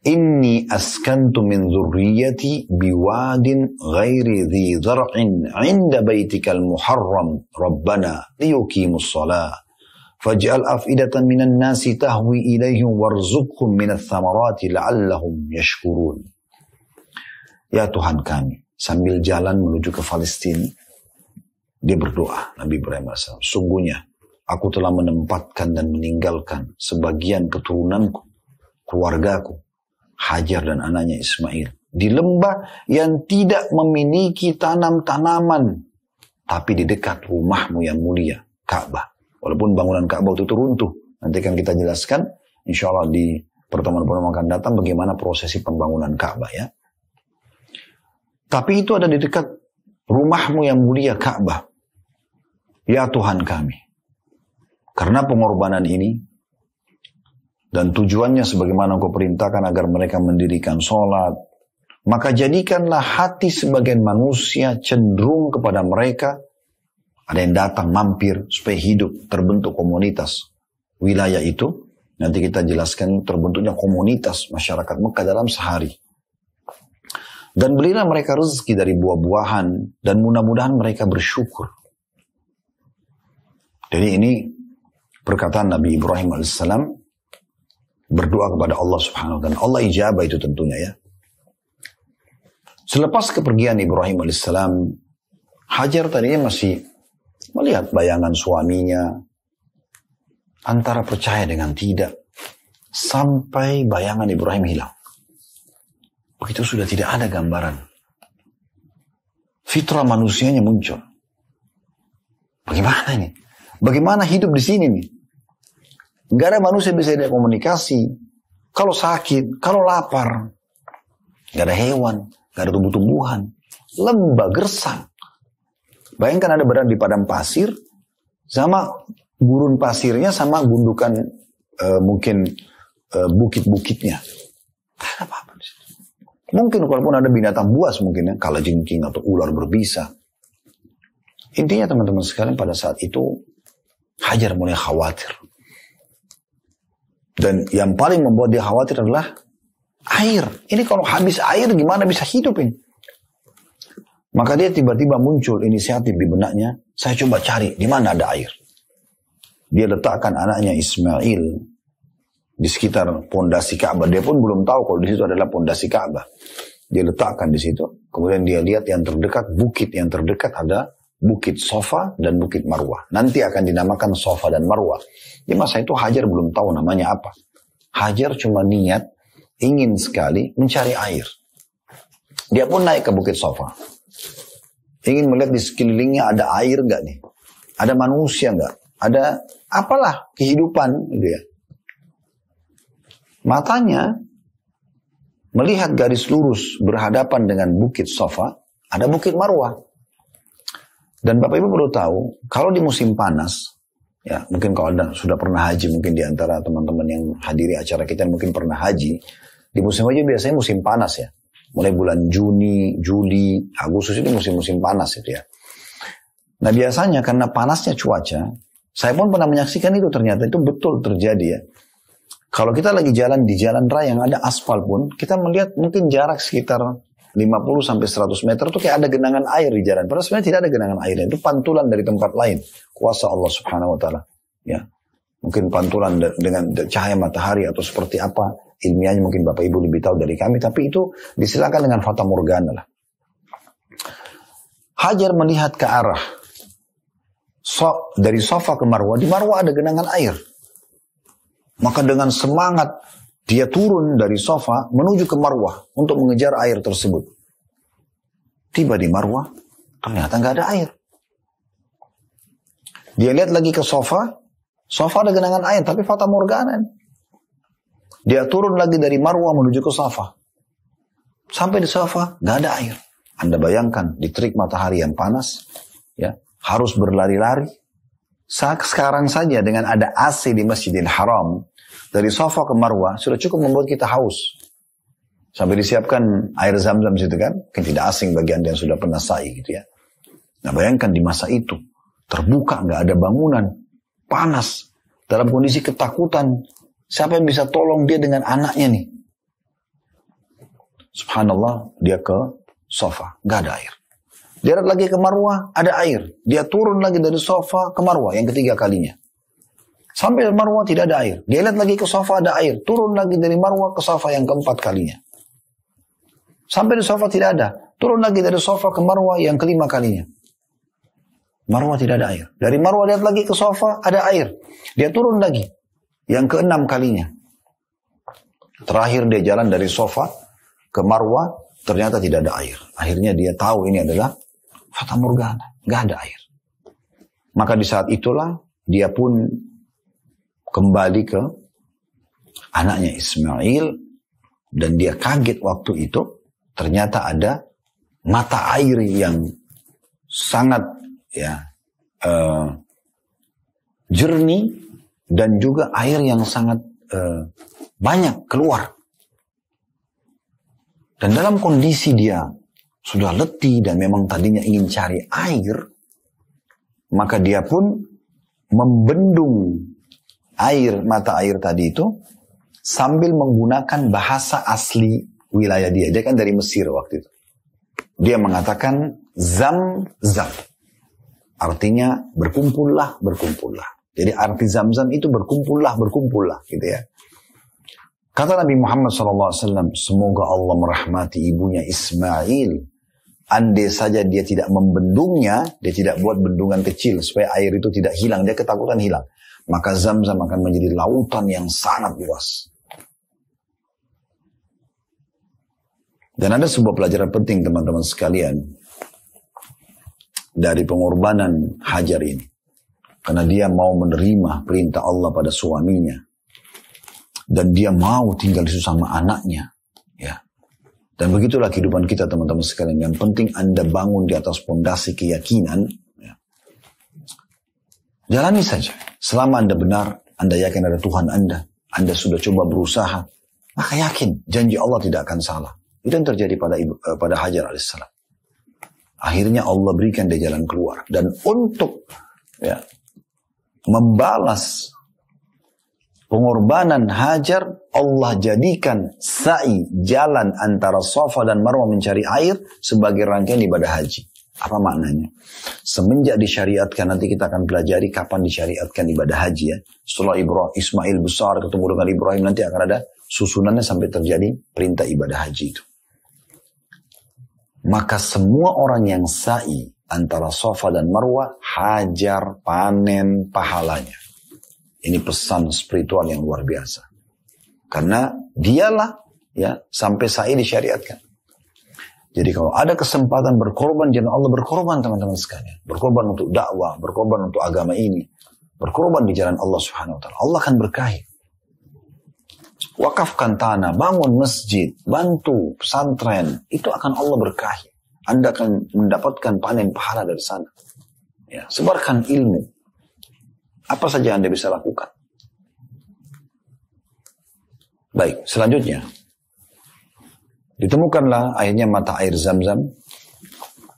inni askantu min dzurriyyati biwadin ghairi dhi zar'in 'inda baitikal muharram Rabbana liyuqimus shalah faj'al af'idatan minan nasi tahwi ilaihim warzuqhum minats thamarati la'allahum yashkurun. Ya Tuhan kami, sambil jalan menuju ke Palestina, dia berdoa, Nabi Ibrahim AS, sungguhnya aku telah menempatkan dan meninggalkan sebagian keturunanku, keluargaku, Hajar dan anaknya Ismail, di lembah yang tidak memiliki tanam-tanaman, tapi di dekat rumahmu yang mulia, Ka'bah. Walaupun bangunan Ka'bah itu runtuh. Nanti akan kita jelaskan, insya Allah di pertemuan-pertemuan akan datang bagaimana prosesi pembangunan Ka'bah ya. Tapi itu ada di dekat rumahmu yang mulia Ka'bah. Ya Tuhan kami. Karena pengorbanan ini, dan tujuannya sebagaimana Engkau perintahkan agar mereka mendirikan sholat, maka jadikanlah hati sebagian manusia cenderung kepada mereka. Ada yang datang mampir supaya hidup, terbentuk komunitas. Wilayah itu, nanti kita jelaskan terbentuknya komunitas masyarakat Mekah dalam sehari. Dan berilah mereka rezeki dari buah-buahan, dan mudah-mudahan mereka bersyukur. Jadi ini perkataan Nabi Ibrahim AS berdoa kepada Allah subhanahu wa ta'ala. Allah ijabah itu tentunya ya. Selepas kepergian Ibrahim AS, Hajar tadinya masih melihat bayangan suaminya, antara percaya dengan tidak, sampai bayangan Ibrahim hilang. Begitu sudah tidak ada gambaran. Fitrah manusianya muncul. Bagaimana ini? Bagaimana hidup di sini nih? Gak ada manusia bisa ada komunikasi. Kalau sakit, kalau lapar, gak ada hewan, gak ada tumbuh-tumbuhan, lembah gersang. Bayangkan ada berada di padang pasir, sama gurun pasirnya, sama gundukan mungkin bukit-bukitnya. Tak ada apa-apa di situ. Mungkin walaupun ada binatang buas mungkin ya, kalajengking atau ular berbisa. Intinya teman-teman sekalian pada saat itu, Hajar mulai khawatir. Dan yang paling membuat dia khawatir adalah air. Ini kalau habis air gimana bisa hidup ini? Maka dia tiba-tiba muncul inisiatif di benaknya, saya coba cari di mana ada air. Dia letakkan anaknya Ismail di sekitar pondasi Ka'bah. Dia pun belum tahu kalau di situ adalah pondasi Ka'bah. Dia letakkan di situ. Kemudian dia lihat yang terdekat, bukit yang terdekat ada Bukit Sofa dan Bukit Marwah. Nanti akan dinamakan Sofa dan Marwah. Di masa itu Hajar belum tahu namanya apa. Hajar cuma niat ingin sekali mencari air. Dia pun naik ke Bukit Sofa. Ingin melihat di sekelilingnya ada air gak nih. Ada manusia nggak? Ada apalah kehidupan gitu ya. Matanya melihat garis lurus berhadapan dengan bukit Safa, ada bukit Marwah. Dan Bapak Ibu perlu tahu, kalau di musim panas, ya mungkin kalau Anda sudah pernah haji, mungkin di antara teman-teman yang hadiri acara kita mungkin pernah haji, di musim haji biasanya musim panas ya. Mulai bulan Juni, Juli, Agustus itu musim-musim panas itu ya. Nah biasanya karena panasnya cuaca, saya pun pernah menyaksikan itu, ternyata itu betul terjadi ya. Kalau kita lagi jalan di jalan raya yang ada aspal pun, kita melihat mungkin jarak sekitar 50-100 meter itu kayak ada genangan air di jalan. Padahal sebenarnya tidak ada genangan air, itu pantulan dari tempat lain. Kuasa Allah Subhanahu Wa Taala. Ya, mungkin pantulan dengan cahaya matahari atau seperti apa ilmiahnya mungkin Bapak Ibu lebih tahu dari kami. Tapi itu disilakan dengan fata morgana lah. Hajar melihat ke arah dari Safa ke Marwah. Di Marwah ada genangan air. Maka dengan semangat dia turun dari Safa menuju ke Marwah untuk mengejar air tersebut. Tiba di Marwah, ternyata nggak ada air. Dia lihat lagi ke Safa, Safa ada genangan air, tapi fata morgana. Dia turun lagi dari Marwah menuju ke Safa. Sampai di Safa, nggak ada air. Anda bayangkan, di terik matahari yang panas, ya harus berlari-lari. Sekarang saja dengan ada AC di Masjidil Haram, dari Safa ke Marwah, sudah cukup membuat kita haus. Sampai disiapkan air zam-zam situ kan. Mungkin tidak asing bagi Anda yang sudah pernah sa'i gitu ya. Nah bayangkan di masa itu, terbuka, nggak ada bangunan, panas, dalam kondisi ketakutan. Siapa yang bisa tolong dia dengan anaknya nih? Subhanallah, dia ke Safa, nggak ada air. Dia lagi ke Marwah, ada air. Dia turun lagi dari Safa ke Marwah yang ketiga kalinya. Sampai Marwah tidak ada air. Dia lihat lagi ke Safa ada air. Turun lagi dari Marwah ke Safa yang keempat kalinya. Sampai di Safa tidak ada. Turun lagi dari Safa ke Marwah yang kelima kalinya. Marwah tidak ada air. Dari Marwah lihat lagi ke Safa ada air. Dia turun lagi yang keenam kalinya. Terakhir dia jalan dari Safa ke Marwah, ternyata tidak ada air. Akhirnya dia tahu ini adalah fata morgana, nggak ada air. Maka di saat itulah dia pun kembali ke anaknya Ismail dan dia kaget waktu itu ternyata ada mata air yang sangat ya jernih dan juga air yang sangat banyak keluar. Dan dalam kondisi dia sudah letih dan memang tadinya ingin cari air, maka dia pun membendung mata air tadi itu sambil menggunakan bahasa asli wilayah dia. Dia kan dari Mesir waktu itu. Dia mengatakan zam-zam. Artinya berkumpullah, berkumpullah. Jadi arti zam-zam itu berkumpullah, berkumpullah gitu ya. Kata Nabi Muhammad SAW, semoga Allah merahmati ibunya Ismail. Andai saja dia tidak membendungnya, dia tidak buat bendungan kecil supaya air itu tidak hilang, dia ketakutan hilang. Maka zam-zam akan menjadi lautan yang sangat luas. Dan ada sebuah pelajaran penting teman-teman sekalian dari pengorbanan Hajar ini. Karena dia mau menerima perintah Allah pada suaminya. Dan dia mau tinggal sama anaknya. Ya. Dan begitulah kehidupan kita teman-teman sekalian. Yang penting Anda bangun di atas fondasi keyakinan. Ya. Jalani saja. Selama Anda benar, Anda yakin ada Tuhan Anda sudah coba berusaha, maka yakin janji Allah tidak akan salah. Itu yang terjadi pada Hajar alaihissalam. Akhirnya Allah berikan dia jalan keluar. Dan untuk ya, membalas pengorbanan Hajar, Allah jadikan sa'i jalan antara Safa dan Marwah mencari air sebagai rangkaian ibadah haji. Apa maknanya? Semenjak disyariatkan, nanti kita akan pelajari kapan disyariatkan ibadah haji ya. Setelah Ismail besar ketemu dengan Ibrahim, nanti akan ada susunannya sampai terjadi perintah ibadah haji itu. Maka semua orang yang sa'i antara Safa dan Marwah, Hajar panen pahalanya. Ini pesan spiritual yang luar biasa. Karena dialah ya sampai sa'i disyariatkan. Jadi kalau ada kesempatan berkorban, jalan Allah berkorban teman-teman sekalian. Berkorban untuk dakwah, berkorban untuk agama ini. Berkorban di jalan Allah Subhanahu wa ta'ala. Allah akan berkahi. Wakafkan tanah, bangun masjid, bantu pesantren. Itu akan Allah berkahi. Anda akan mendapatkan panen pahala dari sana. Ya, sebarkan ilmu. Apa saja Anda bisa lakukan. Baik, selanjutnya. Ditemukanlah akhirnya mata air Zam-Zam.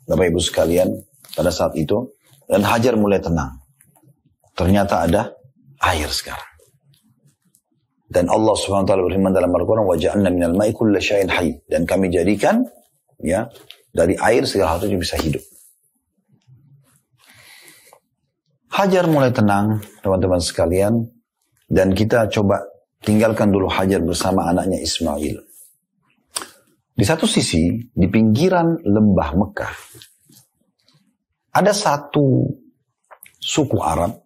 Bapak Ibu sekalian, pada saat itu. Dan Hajar mulai tenang. Ternyata ada air sekarang. Dan Allah SWT berfirman dalam Al-Quran, وَجَعَلْنَا مِنَ الْمَاءِ كُلَّ شَيْءٍ حَيٍّ. Dan kami jadikan, ya, dari air segala sesuatu bisa hidup. Hajar mulai tenang, teman-teman sekalian. Dan kita coba tinggalkan dulu Hajar bersama anaknya Ismail. Di satu sisi, di pinggiran lembah Mekah, ada satu suku Arab,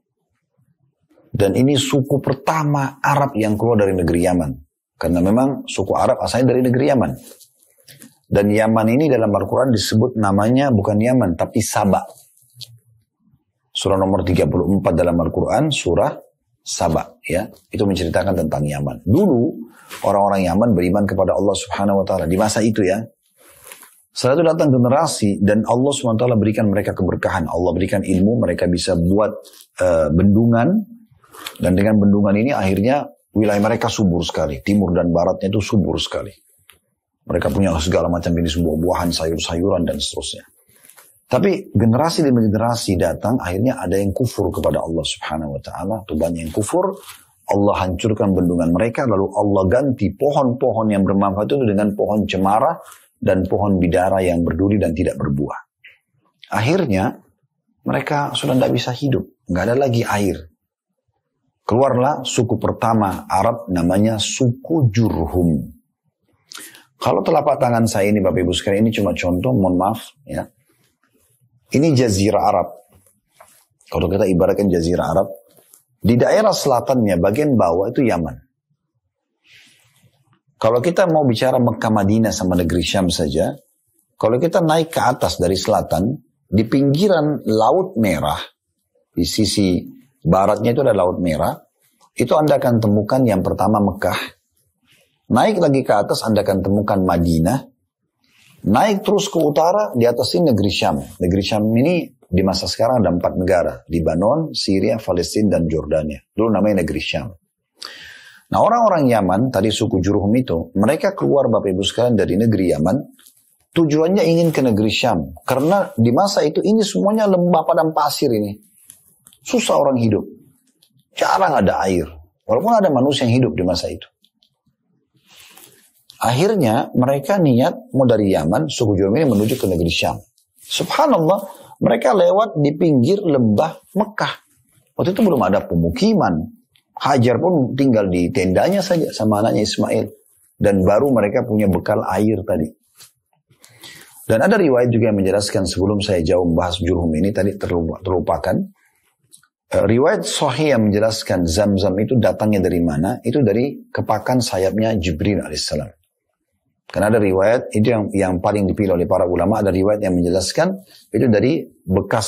dan ini suku pertama Arab yang keluar dari negeri Yaman. Karena memang suku Arab asalnya dari negeri Yaman. Dan Yaman ini dalam Al-Quran disebut namanya bukan Yaman, tapi Saba. Surah nomor 34 dalam Al-Quran, surah Saba. Ya, itu menceritakan tentang Yaman. Dulu, orang-orang Yaman beriman kepada Allah Subhanahu wa ta'ala. Di masa itu ya. Setelah itu datang generasi dan Allah Subhanahu wa ta'ala berikan mereka keberkahan. Allah berikan ilmu, mereka bisa buat bendungan. Dan dengan bendungan ini akhirnya wilayah mereka subur sekali. Timur dan baratnya itu subur sekali. Mereka punya segala macam jenis buah-buahan, sayur-sayuran dan seterusnya. Tapi generasi demi generasi datang, akhirnya ada yang kufur kepada Allah Subhanahu wa ta'ala. Itu banyak yang kufur. Allah hancurkan bendungan mereka, lalu Allah ganti pohon-pohon yang bermanfaat itu dengan pohon cemara dan pohon bidara yang berduri dan tidak berbuah. Akhirnya mereka sudah tidak bisa hidup, nggak ada lagi air. Keluarlah suku pertama Arab namanya suku Jurhum. Kalau telapak tangan saya ini Bapak Ibu sekalian, ini cuma contoh, mohon maaf ya. Ini Jazirah Arab. Kalau kita ibaratkan Jazirah Arab, di daerah selatannya, bagian bawah itu Yaman. Kalau kita mau bicara Mekah Madinah sama negeri Syam saja, kalau kita naik ke atas dari selatan, di pinggiran Laut Merah, di sisi baratnya itu ada Laut Merah, itu Anda akan temukan yang pertama Mekah. Naik lagi ke atas Anda akan temukan Madinah. Naik terus ke utara, di atas ini negeri Syam. Negeri Syam ini di masa sekarang ada 4 negara. Lebanon, Syria, Palestina, dan Jordania. Dulu namanya negeri Syam. Nah orang-orang Yaman, tadi suku Jurhum itu, mereka keluar Bapak Ibu sekalian dari negeri Yaman, tujuannya ingin ke negeri Syam. Karena di masa itu ini semuanya lembah padang pasir ini. Susah orang hidup. Jarang ada air. Walaupun ada manusia yang hidup di masa itu. Akhirnya mereka niat mau dari Yaman, suku Jurhum ini menuju ke negeri Syam. Subhanallah, mereka lewat di pinggir lembah Mekah. Waktu itu belum ada pemukiman. Hajar pun tinggal di tendanya saja sama anaknya Ismail. Dan baru mereka punya bekal air tadi. Dan ada riwayat juga yang menjelaskan sebelum saya jauh membahas Jurhum ini tadi terlupakan. Riwayat Sahih yang menjelaskan Zam-Zam itu datangnya dari mana? Itu dari kepakan sayapnya Jibril alaihissalam. Karena ada riwayat, itu yang paling dipilih oleh para ulama, ada riwayat yang menjelaskan, itu dari bekas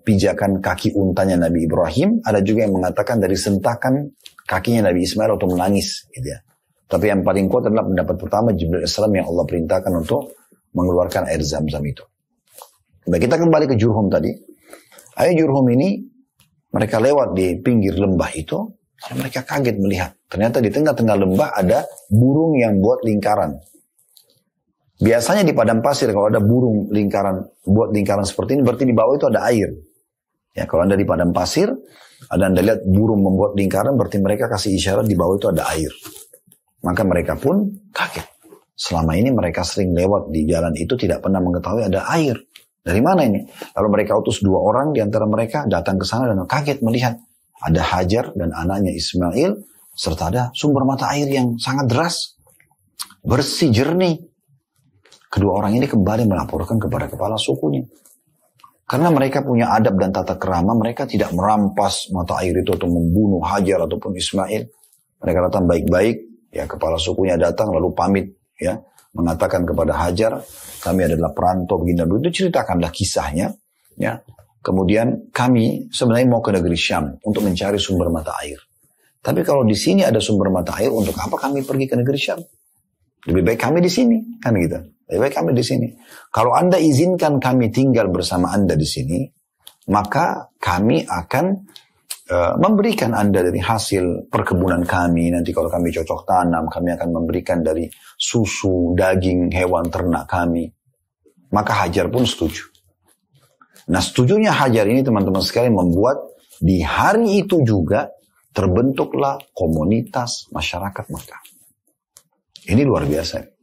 pijakan kaki untanya Nabi Ibrahim, ada juga yang mengatakan dari sentakan kakinya Nabi Ismail atau menangis. Gitu ya. Tapi yang paling kuat adalah pendapat pertama, Jibril AS yang Allah perintahkan untuk mengeluarkan air Zam-Zam itu. Baik, kita kembali ke Jurhum tadi. Air Jurhum ini, mereka lewat di pinggir lembah itu, mereka kaget melihat. Ternyata di tengah-tengah lembah ada burung yang buat lingkaran. Biasanya di padang pasir kalau ada burung lingkaran, buat lingkaran seperti ini, berarti di bawah itu ada air. Ya, kalau Anda di padang pasir, Anda lihat burung membuat lingkaran, berarti mereka kasih isyarat di bawah itu ada air. Maka mereka pun kaget. Selama ini mereka sering lewat di jalan itu tidak pernah mengetahui ada air. Dari mana ini? Lalu mereka utus 2 orang di antara mereka datang ke sana dan kaget melihat ada Hajar dan anaknya Ismail, serta ada sumber mata air yang sangat deras, bersih, jernih. Kedua orang ini kembali melaporkan kepada kepala sukunya. Karena mereka punya adab dan tata kerama, mereka tidak merampas mata air itu atau membunuh Hajar ataupun Ismail. Mereka datang baik-baik, ya kepala sukunya datang lalu pamit, ya mengatakan kepada Hajar, kami adalah perantau begini dan begitu, ceritakanlah kisahnya. Ya. Kemudian kami sebenarnya mau ke negeri Syam untuk mencari sumber mata air. Tapi kalau di sini ada sumber mata air, untuk apa kami pergi ke negeri Syam? Lebih baik kami di sini, kan gitu. Lebih baik kami di sini. Kalau Anda izinkan kami tinggal bersama Anda di sini, maka kami akan memberikan Anda dari hasil perkebunan kami. Nanti kalau kami cocok tanam, kami akan memberikan dari susu, daging, hewan ternak kami. Maka Hajar pun setuju. Nah, setujunya Hajar ini teman-teman sekalian membuat di hari itu juga terbentuklah komunitas masyarakat Makkah. Ini luar biasa.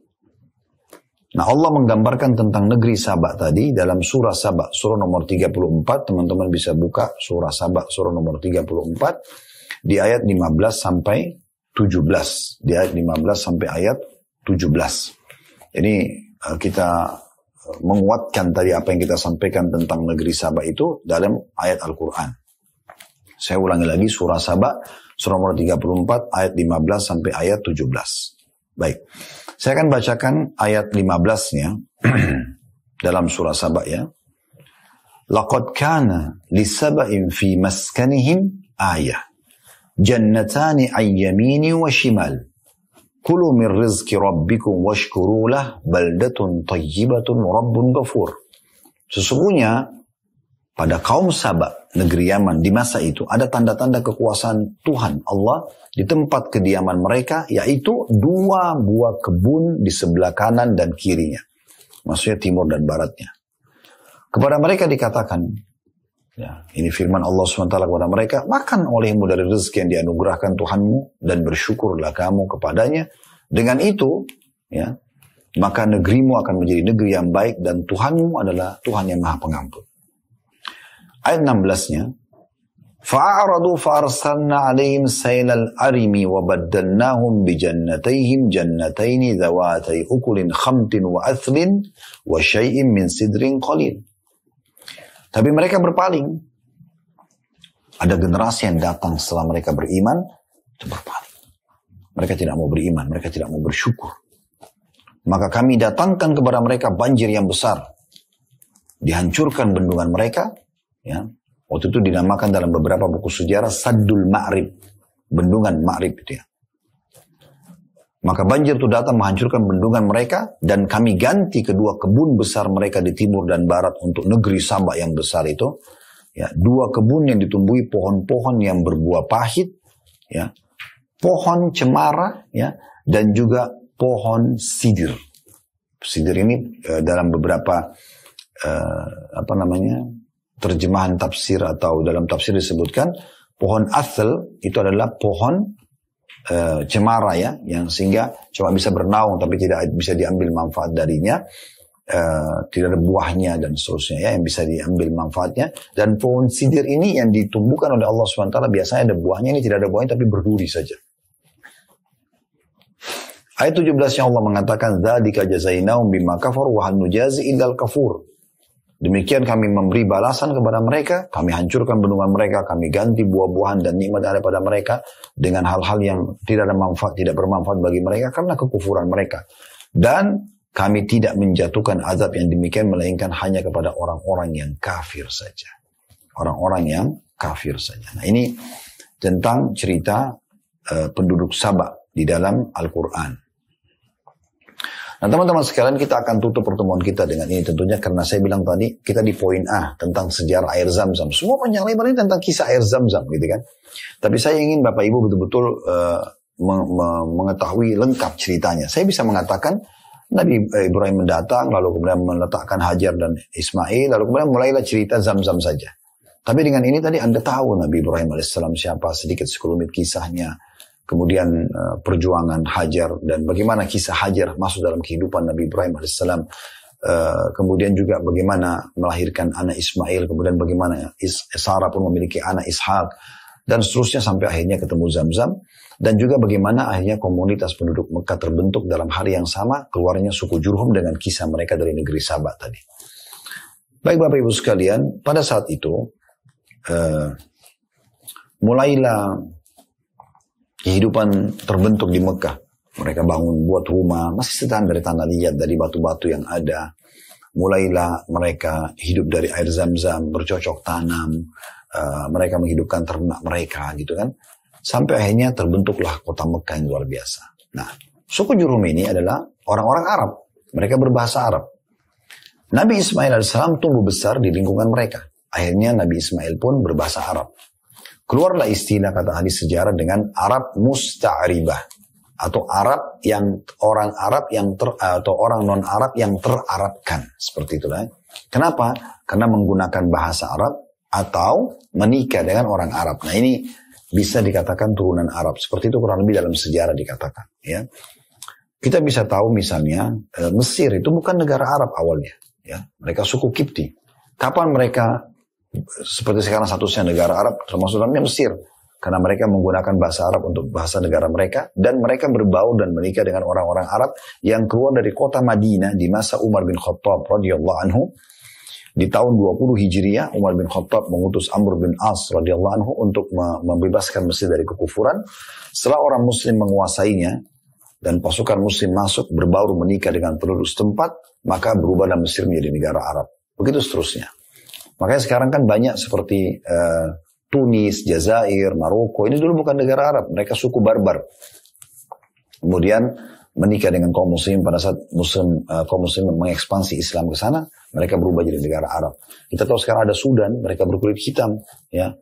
Nah, Allah menggambarkan tentang negeri Saba tadi dalam surah Saba, surah nomor 34. Teman-teman bisa buka surah Saba, surah nomor 34. Di ayat 15 sampai 17. Di ayat 15 sampai ayat 17. Ini kita menguatkan tadi apa yang kita sampaikan tentang negeri Saba itu dalam ayat Al-Quran. Saya ulangi lagi surah Saba, surah nomor 34, ayat 15 sampai ayat 17. Baik, saya akan bacakan ayat 15-nya dalam surah Saba ya. Laqad kana lisaba'in fi maskanihim ayah. Jannatani ayyamini wa shimal. Kulu min rizki rabbikum washkuru lah baldatun tayyibatun rabbun ghafur. Sesungguhnya pada kaum Saba, negeri Yaman di masa itu ada tanda-tanda kekuasaan Tuhan Allah di tempat kediaman mereka, yaitu 2 buah kebun di sebelah kanan dan kirinya. Maksudnya timur dan baratnya. Kepada mereka dikatakan, ya, ini firman Allah SWT kepada mereka, makan olehmu dari rezeki yang dianugerahkan Tuhanmu dan bersyukurlah kamu kepadanya. Dengan itu, ya, maka negerimu akan menjadi negeri yang baik dan Tuhanmu adalah Tuhan yang Maha Pengampun. Ayat 16-nya, فَأَعْرَضُوا فَأَرْسَلْنَا عَلَيْهِمْ سَيْلَ الْأَرِمِ وَبَدَّلْنَاهُمْ بِجَنَّتَيْهِمْ جَنَّتَيْنِ ذَوَاتَيْ أُكُلٍ خَمْطٍ وَأَثْلٍ وَشَيْءٍ مِّنْ سِدْرٍ قَلِيلٍ. Tapi mereka berpaling. Ada generasi yang datang setelah mereka beriman, itu berpaling. Mereka tidak mau beriman, mereka tidak mau bersyukur. Maka kami datangkan kepada mereka banjir yang besar. Dihancurkan bendungan mereka, ya. Waktu itu dinamakan dalam beberapa buku sejarah Saddul Ma'rib, bendungan Ma'rib itu ya. Maka banjir itu datang menghancurkan bendungan mereka dan kami ganti kedua kebun besar mereka di timur dan barat untuk negeri Saba yang besar itu. Ya, 2 kebun yang ditumbuhi pohon-pohon yang berbuah pahit, ya, pohon cemara, ya, dan juga pohon sidir. Sidir ini dalam beberapa terjemahan tafsir atau dalam tafsir disebutkan pohon asl itu adalah pohon cemara ya, yang sehingga cuma bisa bernaung tapi tidak bisa diambil manfaat darinya, tidak ada buahnya dan seterusnya ya, yang bisa diambil manfaatnya. Dan pohon sidir ini yang ditumbuhkan oleh Allah SWT biasanya ada buahnya, ini tidak ada buahnya tapi berduri saja. Ayat 17 yang Allah mengatakan dzalika jazainahum bima kafaru wa hal nujazi illal kafur. Demikian kami memberi balasan kepada mereka, kami hancurkan bendungan mereka, kami ganti buah-buahan dan nikmat yang ada pada mereka dengan hal-hal yang tidak ada manfaat, tidak bermanfaat bagi mereka karena kekufuran mereka. Dan kami tidak menjatuhkan azab yang demikian melainkan hanya kepada orang-orang yang kafir saja. Orang-orang yang kafir saja. Nah, ini tentang cerita penduduk Saba di dalam Al-Quran. Nah teman-teman sekalian, kita akan tutup pertemuan kita dengan ini tentunya karena saya bilang tadi kita di poin A tentang sejarah air Zam-Zam. Semua panjang lebar ini tentang kisah air Zam-Zam gitu kan. Tapi saya ingin Bapak Ibu betul-betul mengetahui lengkap ceritanya. Saya bisa mengatakan Nabi Ibrahim mendatang lalu kemudian meletakkan Hajar dan Ismail lalu kemudian mulailah cerita Zam-Zam saja. Tapi dengan ini tadi Anda tahu Nabi Ibrahim AS siapa, sedikit sekelumit kisahnya. Kemudian perjuangan Hajar dan bagaimana kisah Hajar masuk dalam kehidupan Nabi Ibrahim AS. Kemudian juga bagaimana melahirkan anak Ismail. Kemudian bagaimana Sarah pun memiliki anak Ishak. Dan seterusnya sampai akhirnya ketemu Zam-Zam. Dan juga bagaimana akhirnya komunitas penduduk Mekah terbentuk dalam hari yang sama. Keluarnya suku Jurhum dengan kisah mereka dari negeri Saba tadi. Baik Bapak Ibu sekalian, pada saat itu mulailah kehidupan terbentuk di Mekah. Mereka bangun buat rumah, masih setahan dari tanah liat, dari batu-batu yang ada. Mulailah mereka hidup dari air zam-zam, bercocok tanam, mereka menghidupkan ternak mereka gitu kan. Sampai akhirnya terbentuklah kota Mekah yang luar biasa. Nah, suku Jurhum ini adalah orang-orang Arab. Mereka berbahasa Arab. Nabi Ismail AS tumbuh besar di lingkungan mereka. Akhirnya Nabi Ismail pun berbahasa Arab. Keluarlah istilah kata ahli sejarah dengan Arab musta'ribah. Atau Arab yang orang Arab yang atau orang non-Arab yang terarabkan. Seperti itulah. Kenapa? Karena menggunakan bahasa Arab atau menikah dengan orang Arab. Nah ini bisa dikatakan turunan Arab. Seperti itu kurang lebih dalam sejarah dikatakan. Ya. Kita bisa tahu misalnya Mesir itu bukan negara Arab awalnya. Ya, mereka suku Kipti. Kapan mereka seperti sekarang statusnya negara Arab, termasuk dalamnya Mesir, karena mereka menggunakan bahasa Arab untuk bahasa negara mereka, dan mereka berbaur dan menikah dengan orang-orang Arab yang keluar dari kota Madinah di masa Umar bin Khattab radhiyallahu anhu. Di tahun 20 Hijriah, Umar bin Khattab mengutus Amr bin As radhiyallahu anhu untuk membebaskan Mesir dari kekufuran. Setelah orang Muslim menguasainya dan pasukan Muslim masuk berbaur menikah dengan penduduk setempat, maka berubahlah Mesir menjadi negara Arab. Begitu seterusnya. Makanya sekarang kan banyak seperti Tunis, Jazair, Maroko. Ini dulu bukan negara Arab. Mereka suku barbar. Kemudian menikah dengan kaum muslim pada saat kaum muslim mengekspansi Islam ke sana. Mereka berubah jadi negara Arab. Kita tahu sekarang ada Sudan. Mereka berkulit hitam. Ya.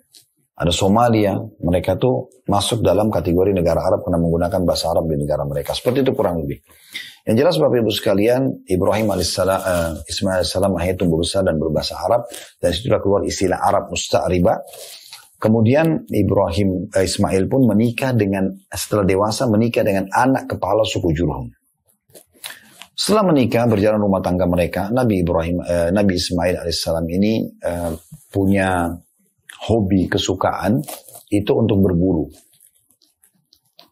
Ada Somalia. Mereka tuh masuk dalam kategori negara Arab karena menggunakan bahasa Arab di negara mereka. Seperti itu kurang lebih. Yang jelas Bapak Ibu sekalian, Ibrahim alaihissalam, Ismail alaihissalam akhirnya tumbuh besar dan berbahasa Arab. Dan situlah keluar istilah Arab musta'ribah. Kemudian Ismail pun menikah dengan, setelah dewasa menikah dengan anak kepala suku Jurhum. Setelah menikah berjalan rumah tangga mereka, Nabi Ismail alaihissalam ini punya hobi kesukaan itu untuk berburu.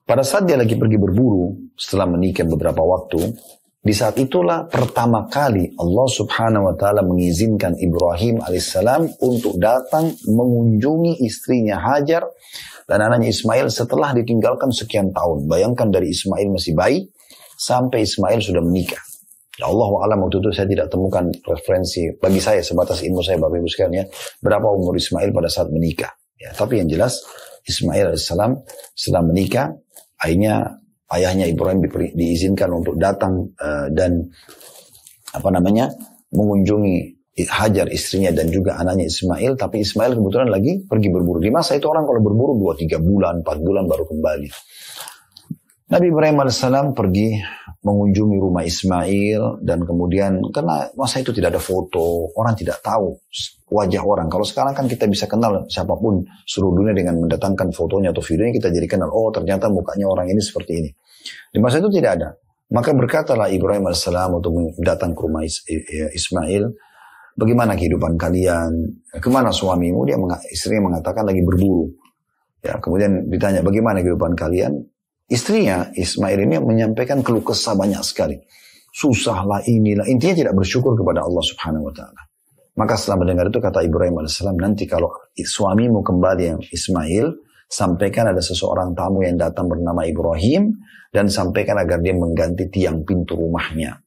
Pada saat dia lagi pergi berburu, setelah menikah beberapa waktu, di saat itulah pertama kali Allah subhanahu wa ta'ala mengizinkan Ibrahim alaihissalam untuk datang mengunjungi istrinya Hajar dan anaknya Ismail setelah ditinggalkan sekian tahun. Bayangkan dari Ismail masih bayi sampai Ismail sudah menikah. Ya Allah wa'alam waktu itu saya tidak temukan referensi, bagi saya sebatas ilmu saya Bapak Ibu sekalian ya, berapa umur Ismail pada saat menikah. Ya, tapi yang jelas Ismail alaihissalam setelah menikah, akhirnya ayahnya Ibrahim diizinkan untuk datang dan mengunjungi Hajar istrinya dan juga anaknya Ismail. Tapi Ismail kebetulan lagi pergi berburu. Di masa itu orang kalau berburu 2-3 bulan, 4 bulan baru kembali. Nabi Ibrahim alaihissalam pergi mengunjungi rumah Ismail dan kemudian karena masa itu tidak ada foto, orang tidak tahu wajah orang. Kalau sekarang kan kita bisa kenal siapapun seluruh dunia dengan mendatangkan fotonya atau videonya, kita jadi kenal, oh ternyata mukanya orang ini seperti ini. Di masa itu tidak ada. Maka berkatalah Ibrahim alaihissalam untuk datang ke rumah Ismail, bagaimana kehidupan kalian? Kemana suamimu? Istrinya mengatakan lagi berburu. Ya, kemudian ditanya bagaimana kehidupan kalian? Istrinya Ismail ini menyampaikan keluh kesah banyak sekali. Susahlah inilah. Intinya tidak bersyukur kepada Allah subhanahu wa ta'ala. Maka setelah mendengar itu kata Ibrahim AS, nanti kalau suamimu kembali yang Ismail, sampaikan ada seseorang tamu yang datang bernama Ibrahim, dan sampaikan agar dia mengganti tiang pintu rumahnya.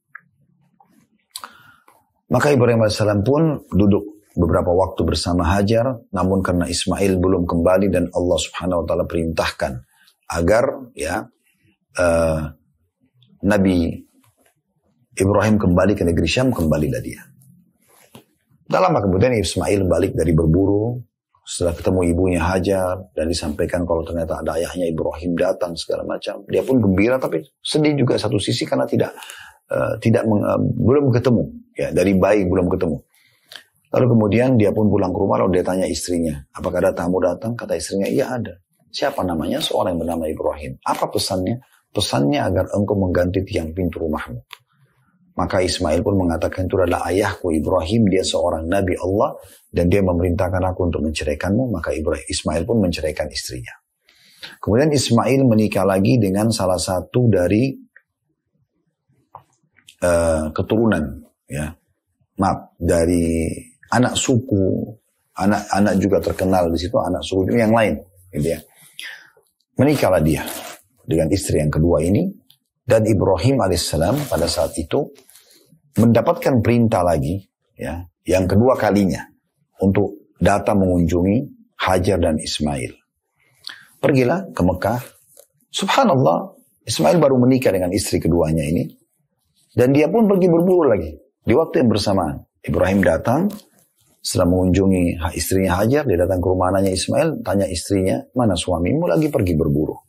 Maka Ibrahim AS pun duduk beberapa waktu bersama Hajar, namun karena Ismail belum kembali dan Allah subhanahu wa ta'ala perintahkan agar Nabi Ibrahim kembali ke negeri Syam, kembalilah dia. Tak lama kemudian Ismail balik dari berburu, setelah ketemu ibunya Hajar dan disampaikan kalau ternyata ada ayahnya Ibrahim datang segala macam. Dia pun gembira tapi sedih juga satu sisi karena belum ketemu, ya dari bayi belum ketemu. Lalu kemudian dia pun pulang ke rumah, lalu dia tanya istrinya, apakah ada tamu datang? Kata istrinya, iya ada. Siapa namanya? Seorang yang bernama Ibrahim. Apa pesannya? Pesannya agar engkau mengganti tiang pintu rumahmu. Maka Ismail pun mengatakan, itu adalah ayahku Ibrahim, dia seorang Nabi Allah, dan dia memerintahkan aku untuk menceraikanmu. Maka Ismail pun menceraikan istrinya. Kemudian Ismail menikah lagi dengan salah satu dari keturunan, ya, dari anak suku, anak juga terkenal di situ, anak suku yang lain, gitu ya. Menikahlah dia dengan istri yang kedua ini, Dan Ibrahim alaihissalam pada saat itu mendapatkan perintah lagi, ya, yang kedua kalinya untuk datang mengunjungi Hajar dan Ismail. Pergilah ke Mekah. Subhanallah, Ismail baru menikah dengan istri keduanya ini. Dan dia pun pergi berburu lagi. Di waktu yang bersamaan, Ibrahim datang, setelah mengunjungi istrinya Hajar, dia datang ke rumah anaknya Ismail, tanya istrinya, mana suamimu? Lagi pergi berburu.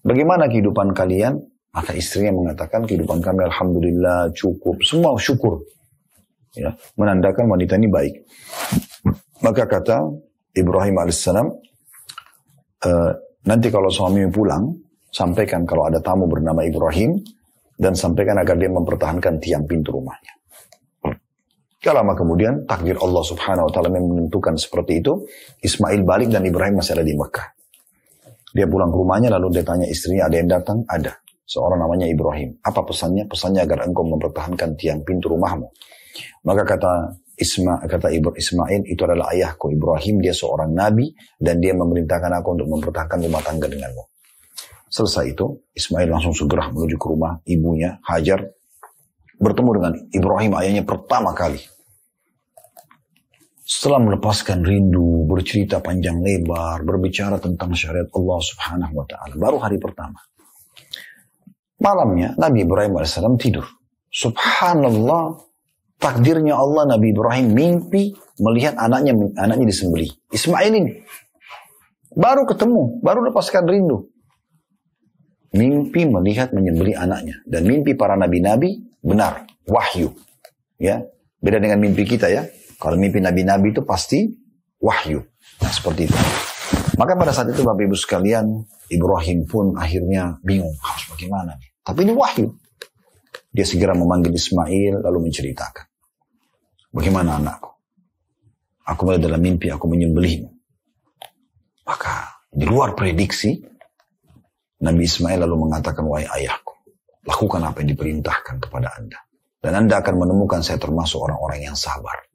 Bagaimana kehidupan kalian? Maka istrinya mengatakan, kehidupan kami alhamdulillah cukup, semua syukur. Ya, menandakan wanita ini baik. Maka kata Ibrahim alaihissalam, nanti kalau suamimu pulang, sampaikan kalau ada tamu bernama Ibrahim, dan sampaikan agar dia mempertahankan tiang pintu rumahnya. Gak lama kemudian, takdir Allah subhanahu wa ta'ala menentukan seperti itu, Ismail balik dan Ibrahim masih ada di Mekah. Dia pulang ke rumahnya, lalu dia tanya istrinya, ada yang datang? Ada. Seorang namanya Ibrahim. Apa pesannya? Pesannya agar engkau mempertahankan tiang pintu rumahmu. Maka kata Ismail, itu adalah ayahku Ibrahim, dia seorang nabi, dan dia memerintahkan aku untuk mempertahankan rumah tangga denganmu. Selesai itu, Ismail langsung segera menuju ke rumah ibunya, Hajar, bertemu dengan Ibrahim, ayahnya pertama kali. Setelah melepaskan rindu, bercerita panjang lebar, berbicara tentang syariat Allah subhanahu wa ta'ala. Baru hari pertama. Malamnya, Nabi Ibrahim AS tidur. Subhanallah, takdirnya Allah, Nabi Ibrahim mimpi melihat anaknya disembelih. Ismail ini. Baru ketemu, baru lepaskan rindu. Mimpi melihat menyembelih anaknya. Dan mimpi para nabi-nabi benar, wahyu. Ya, beda dengan mimpi kita ya. Kalau mimpi nabi-nabi itu pasti wahyu. Nah, seperti itu. Maka pada saat itu Bapak Ibu sekalian, Ibrahim pun akhirnya bingung harus bagaimana nih. Tapi ini wahyu. Dia segera memanggil Ismail lalu menceritakan. Bagaimana anakku? Aku melihat dalam mimpi aku menyembelihmu. Maka di luar prediksi, Nabi Ismail lalu mengatakan, wahai ayahku, lakukan apa yang diperintahkan kepada anda. Dan anda akan menemukan saya termasuk orang-orang yang sabar.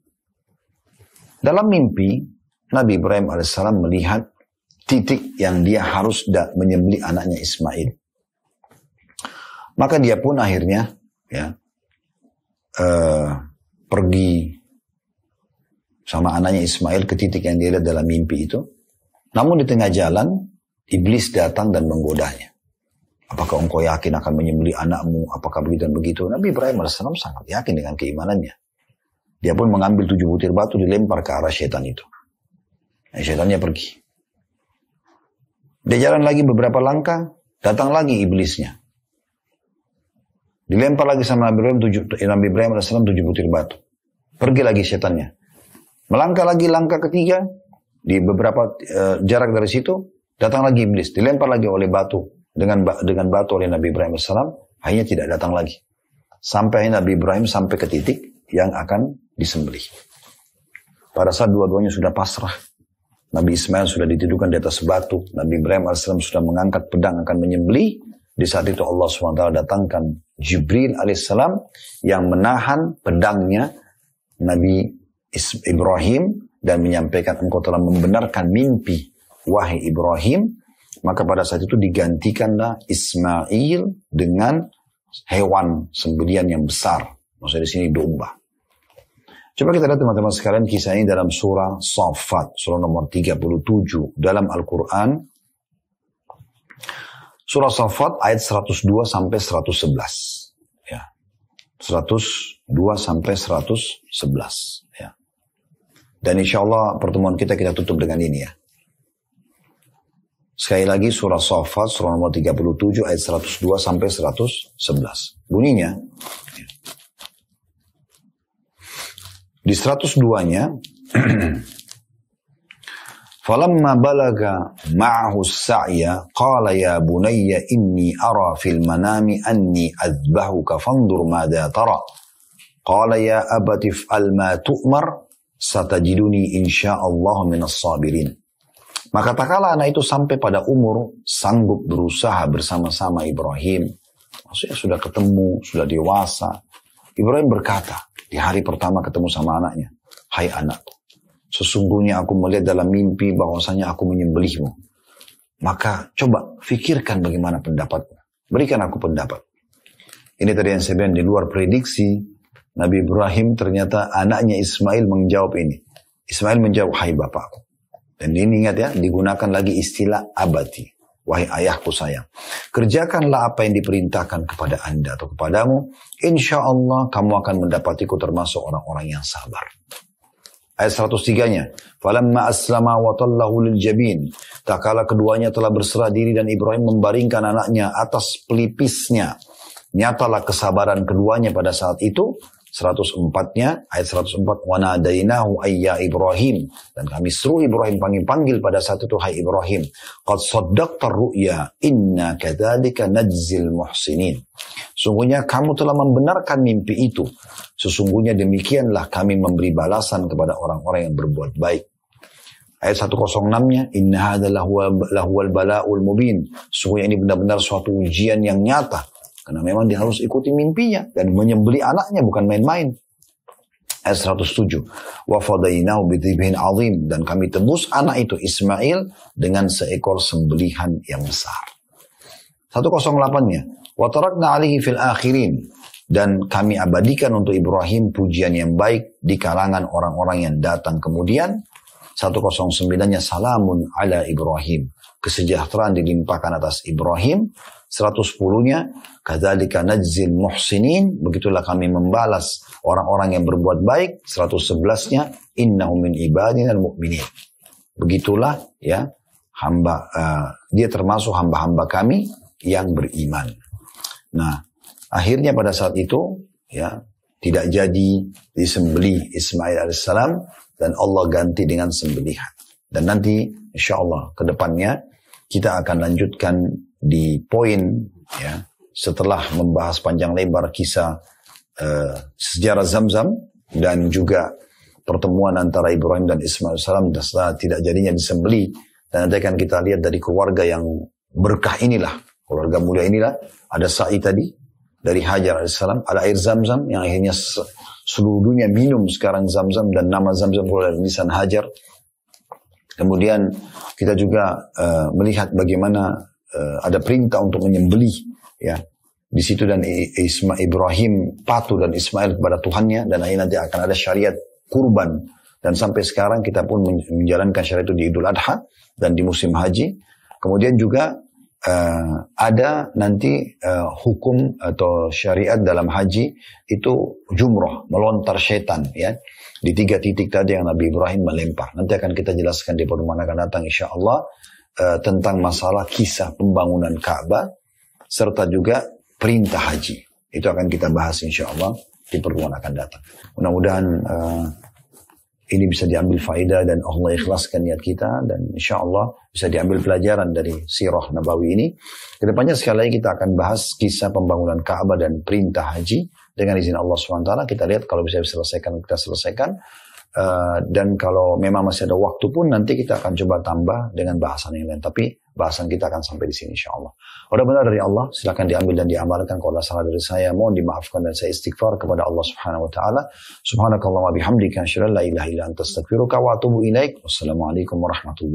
Dalam mimpi, Nabi Ibrahim AS melihat titik yang dia harus menyembelih anaknya Ismail. Maka dia pun akhirnya ya, pergi sama anaknya Ismail ke titik yang dia lihat dalam mimpi itu. Namun di tengah jalan, iblis datang dan menggodanya. Apakah engkau yakin akan menyembelih anakmu? Apakah begitu dan begitu? Nabi Ibrahim AS sangat yakin dengan keimanannya. Dia pun mengambil 7 butir batu dilempar ke arah syaitan itu. Nah, syaitannya pergi. Dia jalan lagi beberapa langkah, datang lagi iblisnya. Dilempar lagi sama Nabi Ibrahim AS 7 butir batu. Pergi lagi syaitannya. Melangkah lagi langkah ketiga, di beberapa jarak dari situ, datang lagi iblis. Dilempar lagi oleh batu. Dengan batu oleh Nabi Ibrahim AS, akhirnya tidak datang lagi. Sampai Nabi Ibrahim sampai ke titik yang akan disembelih. Pada saat dua-duanya sudah pasrah, Nabi Ismail sudah ditidurkan di atas batu, Nabi Ibrahim AS sudah mengangkat pedang akan menyembelih. Di saat itu Allah SWT datangkan Jibril AS yang menahan pedangnya Nabi Ibrahim dan menyampaikan, engkau telah membenarkan mimpi wahai Ibrahim. Maka pada saat itu digantikanlah Ismail dengan hewan sembelihan yang besar. Maksudnya di sini domba. Coba kita lihat teman-teman sekalian kisah ini dalam surah Saffat, surah nomor 37 dalam Al-Quran. Surah Saffat ayat 102 sampai 111. Ya. 102 sampai 111. Ya. Dan insya Allah pertemuan kita tutup dengan ini ya. Sekali lagi surah Saffat, surah nomor 37 ayat 102 sampai 111. Bunyinya, di 102-nya, Falamma balaga ma'ahu as-sa'ya qala ya bunayya inni ara fil manami anni adbahuka fanzur madza tara. Qala ya abati if'al ma tu'mar satajiduni insyaallah minas sabirin. Maka tak kala anak itu sampai pada umur sanggup berusaha bersama-sama Ibrahim. Maksudnya sudah ketemu, sudah dewasa. Ibrahim berkata di hari pertama ketemu sama anaknya, hai anakku, sesungguhnya aku melihat dalam mimpi bahwasanya aku menyembelihmu. Maka coba fikirkan bagaimana pendapatmu. Berikan aku pendapat. Ini tadi yang saya bilang di luar prediksi Nabi Ibrahim, ternyata anaknya Ismail menjawab ini. Ismail menjawab, hai bapakku. Dan ini ingat ya, digunakan lagi istilah abati. Wahai ayahku sayang, kerjakanlah apa yang diperintahkan kepada anda atau kepadamu. Insya Allah kamu akan mendapatiku termasuk orang-orang yang sabar. Ayat 103-nya. Falamma aslama wa tallahu lil jabin. Tak kala keduanya telah berserah diri dan Ibrahim membaringkan anaknya atas pelipisnya. Nyatalah kesabaran keduanya pada saat itu. 104-nya, ayat 104, wa nadainahu ayya Ibrahim, dan kami seru Ibrahim, panggil pada saat itu, hai Ibrahim, qad saddaqta ru'ya inna kadzalika najzil muhsinin. Sungguhnya kamu telah membenarkan mimpi itu. Sesungguhnya demikianlah kami memberi balasan kepada orang-orang yang berbuat baik. Ayat 106-nya, inna hadza lahuwal bala'ul mubin. Sungguhnya ini benar-benar suatu ujian yang nyata. Karena memang dia harus ikuti mimpinya. Dan menyembelih anaknya bukan main-main. Ayat 107. Wa fadainahu bidhibhin azim. Dan kami tebus anak itu Ismail dengan seekor sembelihan yang besar. 108-nya. Wa tarakna alihi fil akhirin. Dan kami abadikan untuk Ibrahim pujian yang baik di kalangan orang-orang yang datang kemudian. 109-nya salamun ala Ibrahim. Kesejahteraan dilimpahkan atas Ibrahim. 110-nya, kadzalika najzil muhsinin, begitulah kami membalas orang-orang yang berbuat baik. 111-nya, innahu min ibadinal mu'minin. Begitulah ya, dia termasuk hamba-hamba kami yang beriman. Nah, akhirnya pada saat itu ya, tidak jadi disembelih Ismail alaihissalam dan Allah ganti dengan sembelihan. Dan nanti insyaallah ke depannya kita akan lanjutkan di poin ya, setelah membahas panjang lebar kisah sejarah Zamzam dan juga pertemuan antara Ibrahim dan Ismail alaihissalam setelah tidak jadinya disembelih, dan nanti akan kita lihat dari keluarga yang berkah inilah, keluarga mulia inilah, ada sa'i tadi dari Hajar alaihissalam, ada air Zamzam yang akhirnya seluruh dunia minum sekarang Zamzam, dan nama Zamzam keluar dari lisan Hajar. Kemudian kita juga melihat bagaimana ada perintah untuk menyembelih ya di situ, dan Ibrahim patuh dan Ismail kepada Tuhannya, dan nanti akan ada syariat kurban, dan sampai sekarang kita pun menjalankan syariat itu di Idul Adha dan di musim haji. Kemudian juga ada nanti hukum atau syariat dalam haji itu jumrah, melontar setan ya di 3 titik tadi yang Nabi Ibrahim melempar. Nanti akan kita jelaskan di pertemuan akan datang insyaallah tentang masalah kisah pembangunan Ka'bah serta juga perintah haji. Itu akan kita bahas insyaallah di pertemuan akan datang. Mudah-mudahan ini bisa diambil faedah dan Allah ikhlaskan niat kita, dan insyaallah bisa diambil pelajaran dari sirah Nabawi ini. Kedepannya sekali lagi kita akan bahas kisah pembangunan Ka'bah dan perintah haji dengan izin Allah SWT. Kita lihat kalau bisa selesaikan kita selesaikan. Dan kalau memang masih ada waktu pun nanti kita akan coba tambah dengan bahasan yang lain. Tapi bahasan kita akan sampai di sini insyaallah. Kalau benar dari Allah silakan diambil dan diamalkan. Kalau ada salah dari saya mohon dimaafkan dan saya istighfar kepada Allah Subhanahu wa taala. Subhanakallahumma bihamdika asyhadu an la ilaha illa anta astaghfiruka wa atubu ilaik. Wassalamualaikum warahmatullahi